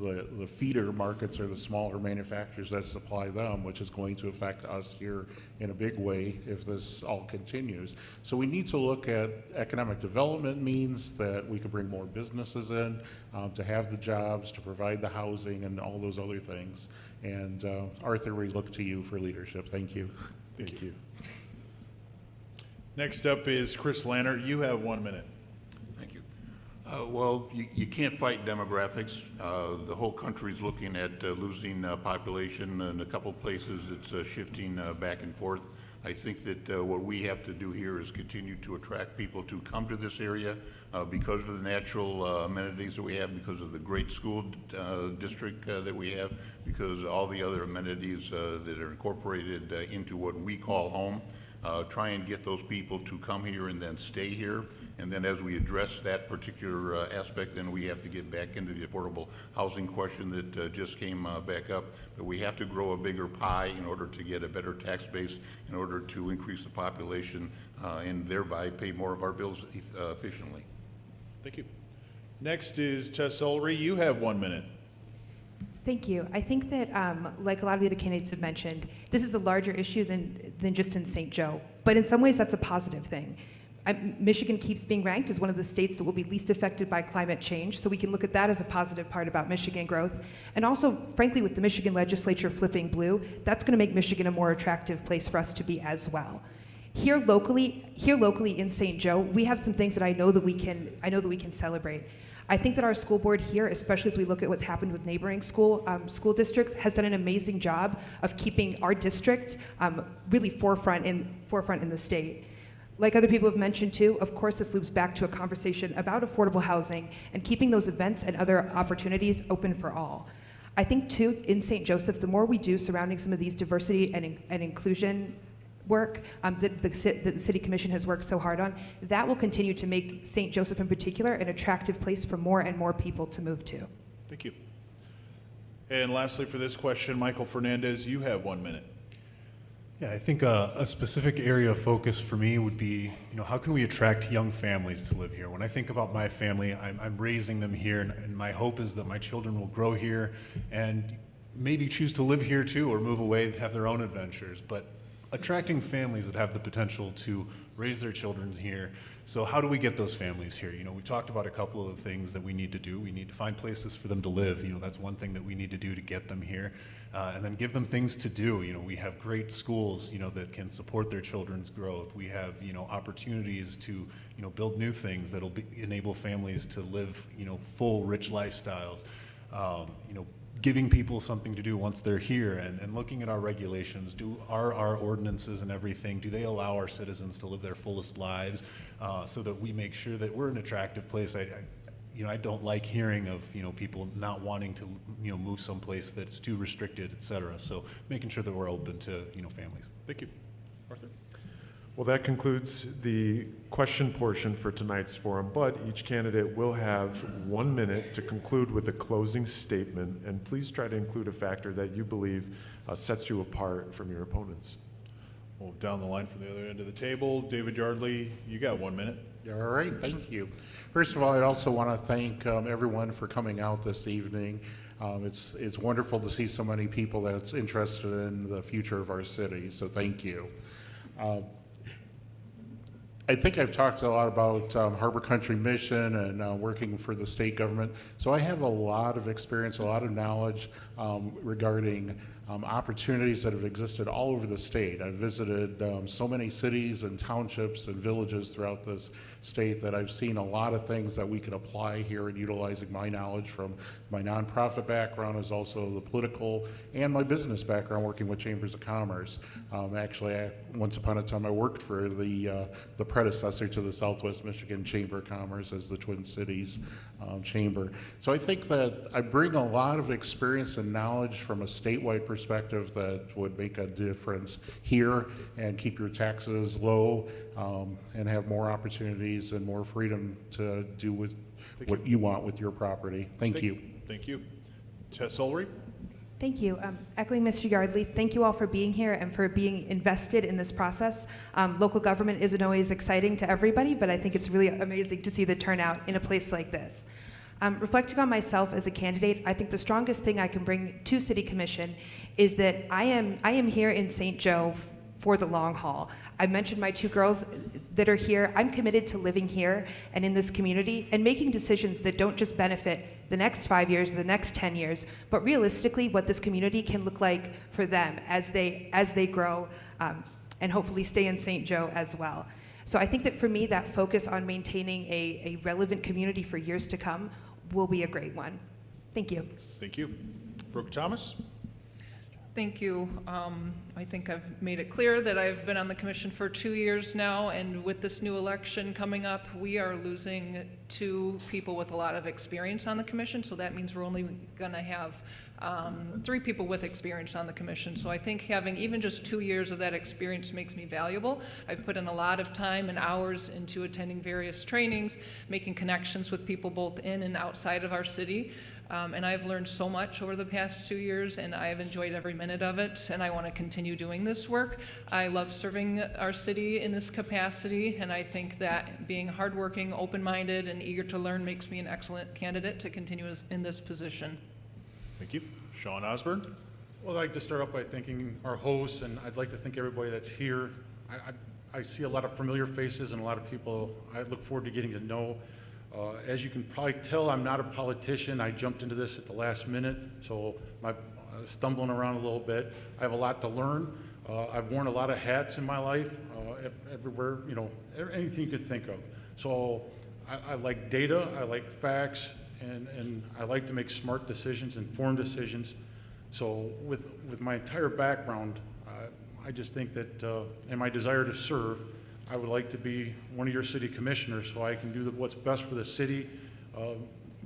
the feeder markets or the smaller manufacturers that supply them, which is going to affect us here in a big way if this all continues. So we need to look at economic development means that we could bring more businesses in, to have the jobs, to provide the housing and all those other things. And Arthur, we look to you for leadership. Thank you. Thank you. Next up is Chris Lannert. You have 1 minute. Thank you. Well, you can't fight demographics. The whole country's looking at losing population. In a couple places, it's shifting back and forth. I think that what we have to do here is continue to attract people to come to this area because of the natural amenities that we have, because of the great school district that we have, because all the other amenities that are incorporated into what we call home. Try and get those people to come here and then stay here. And then as we address that particular aspect, then we have to get back into the affordable housing question that just came back up. But we have to grow a bigger pie in order to get a better tax base, in order to increase the population and thereby pay more of our bills efficiently. Thank you. Next is Tess Ulrey. You have 1 minute. Thank you. I think that, like a lot of the other candidates have mentioned, this is a larger issue than just in St. Joe. But in some ways, that's a positive thing. Michigan keeps being ranked as one of the states that will be least affected by climate change, so we can look at that as a positive part about Michigan growth. And also, frankly, with the Michigan legislature flipping blue, that's going to make Michigan a more attractive place for us to be as well. Here locally in St. Joe, we have some things that I know that we can celebrate. I think that our school board here, especially as we look at what's happened with neighboring school districts, has done an amazing job of keeping our district really forefront in the state. Like other people have mentioned too, of course this loops back to a conversation about affordable housing and keeping those events and other opportunities open for all. I think too, in St. Joseph, the more we do surrounding some of these diversity and inclusion work that the City Commission has worked so hard on, that will continue to make St. Joseph in particular an attractive place for more and more people to move to. Thank you. And lastly for this question, Michael Fernandez, you have 1 minute. Yeah, I think a specific area of focus for me would be, how can we attract young families to live here? When I think about my family, I'm raising them here, and my hope is that my children will grow here and maybe choose to live here too, or move away, have their own adventures. But attracting families that have the potential to raise their children here. So how do we get those families here? We've talked about a couple of the things that we need to do. We need to find places for them to live. That's one thing that we need to do to get them here. And then give them things to do. We have great schools, that can support their children's growth. We have, opportunities to, build new things that'll enable families to live, full, rich lifestyles. Giving people something to do once they're here, and looking at our regulations. Are our ordinances and everything, do they allow our citizens to live their fullest lives so that we make sure that we're an attractive place? I don't like hearing of people not wanting to move someplace that's too restricted, et cetera. So making sure that we're open to families. Thank you. Arthur? Well, that concludes the question portion for tonight's forum, but each candidate will have 1 minute to conclude with a closing statement, and please try to include a factor that you believe sets you apart from your opponents. Well, down the line from the other end of the table, David Yardley, you got 1 minute. All right, thank you. First of all, I'd also want to thank everyone for coming out this evening. It's wonderful to see so many people that's interested in the future of our city, so thank you. I think I've talked a lot about Harbor Country Mission and working for the state government. So I have a lot of experience, a lot of knowledge regarding opportunities that have existed all over the state. I've visited so many cities and townships and villages throughout this state that I've seen a lot of things that we could apply here in utilizing my knowledge from my nonprofit background, as also the political and my business background working with chambers of commerce. Actually, once upon a time I worked for the predecessor to the Southwest Michigan Chamber of Commerce as the Twin Cities Chamber. So I think that I bring a lot of experience and knowledge from a statewide perspective that would make a difference here and keep your taxes low and have more opportunities and more freedom to do with what you want with your property. Thank you. Thank you. Tess Ulrey? Thank you. Echoing Mr. Yardley, thank you all for being here and for being invested in this process. Local government isn't always exciting to everybody, but I think it's really amazing to see the turnout in a place like this. Reflecting on myself as a candidate, I think the strongest thing I can bring to City Commission is that I am here in St. Joe for the long haul. I mentioned my 2 girls that are here. I'm committed to living here and in this community and making decisions that don't just benefit the next 5 years or the next 10 years, but realistically what this community can look like for them as they grow and hopefully stay in St. Joe as well. So I think that for me, that focus on maintaining a relevant community for years to come will be a great one. Thank you. Thank you. Brooke Thomas? Thank you. I think I've made it clear that I've been on the commission for 2 years now, and with this new election coming up, we are losing 2 people with a lot of experience on the commission, so that means we're only going to have 3 people with experience on the commission. So I think having even just 2 years of that experience makes me valuable. I've put in a lot of time and hours into attending various trainings, making connections with people both in and outside of our city. And I've learned so much over the past 2 years, and I have enjoyed every minute of it, and I want to continue doing this work. I love serving our city in this capacity, and I think that being hardworking, open-minded, and eager to learn makes me an excellent candidate to continue in this position. Thank you. Sean Osborne? Well, I'd like to start off by thanking our hosts, and I'd like to thank everybody that's here. I see a lot of familiar faces and a lot of people I look forward to getting to know. As you can probably tell, I'm not a politician. I jumped into this at the last minute, so I'm stumbling around a little bit. I have a lot to learn. I've worn a lot of hats in my life, everywhere, you know, anything you could think of. So I like data, I like facts, and I like to make smart decisions, informed decisions. So with my entire background, I just think that, and my desire to serve, I would like to be one of your city commissioners so I can do what's best for the city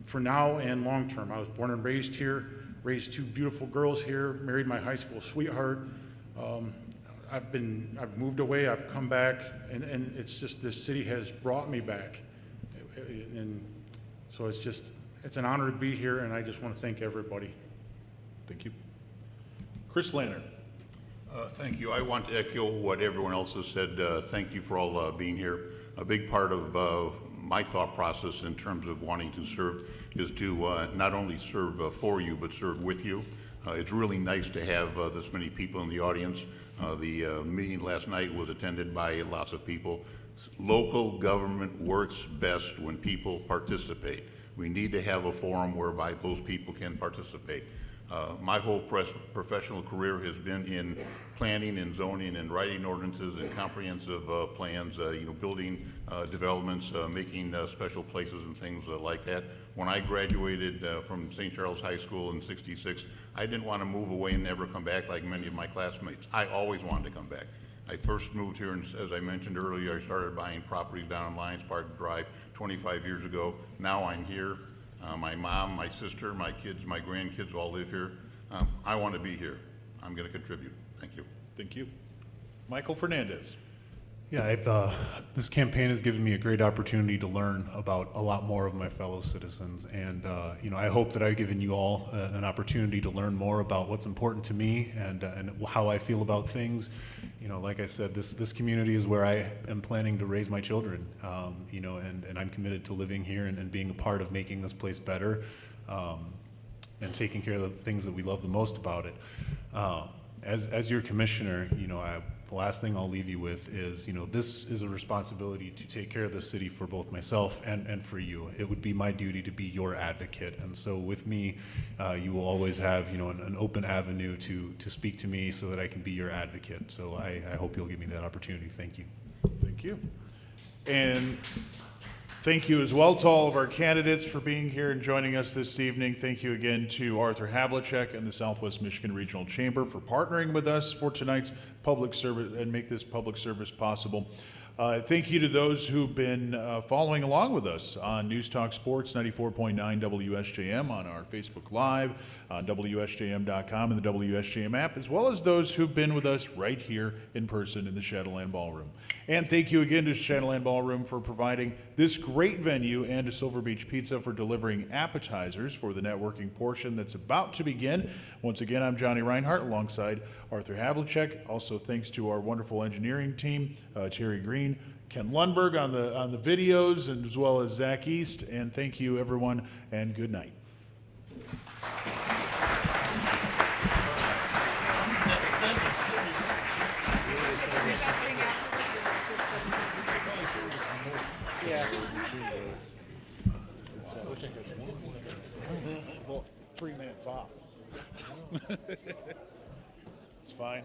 for now and long term. I was born and raised here, raised 2 beautiful girls here, married my high school sweetheart. I've moved away, I've come back, and it's just this city has brought me back. And so it's an honor to be here, and I just want to thank everybody. Thank you. Chris Lanner? Thank you. I want to echo what everyone else has said. Thank you for all being here. A big part of my thought process in terms of wanting to serve is to not only serve for you, but serve with you. It's really nice to have this many people in the audience. The meeting last night was attended by lots of people. Local government works best when people participate. We need to have a forum whereby those people can participate. My whole professional career has been in planning and zoning and writing ordinances and comprehensive plans, building developments, making special places and things like that. When I graduated from St. Charles High School in '66, I didn't want to move away and never come back like many of my classmates. I always wanted to come back. I first moved here, and as I mentioned earlier, I started buying properties down on Lions Park Drive 25 years ago. Now I'm here. My mom, my sister, my kids, my grandkids all live here. I want to be here. I'm going to contribute. Thank you. Thank you. Michael Fernandez? Yeah, this campaign has given me a great opportunity to learn about a lot more of my fellow citizens, and I hope that I've given you all an opportunity to learn more about what's important to me and how I feel about things. Like I said, this community is where I am planning to raise my children, and I'm committed to living here and being a part of making this place better, and taking care of the things that we love the most about it. As your commissioner, the last thing I'll leave you with is, this is a responsibility to take care of the city for both myself and for you. It would be my duty to be your advocate. And so with me, you will always have, an open avenue to speak to me so that I can be your advocate. So I hope you'll give me that opportunity. Thank you. Thank you. And thank you as well to all of our candidates for being here and joining us this evening. Thank you again to Arthur Havlicek and the Southwest Michigan Regional Chamber for partnering with us for tonight's public service and make this public service possible. Thank you to those who've been following along with us on News Talk Sports 94.9 WSJM, on our Facebook Live, on WSJM.com and the WSJM app, as well as those who've been with us right here in person in the Shadowland Ballroom. And thank you again to Shadowland Ballroom for providing this great venue, and to Silver Beach Pizza for delivering appetizers for the networking portion that's about to begin. Once again, I'm Johnny Reinhart alongside Arthur Havlicek. Also thanks to our wonderful engineering team, Terry Green, Ken Lundberg on the videos, and as well as Zach East. And thank you, everyone, and good night. Well, 3 minutes off. It's fine.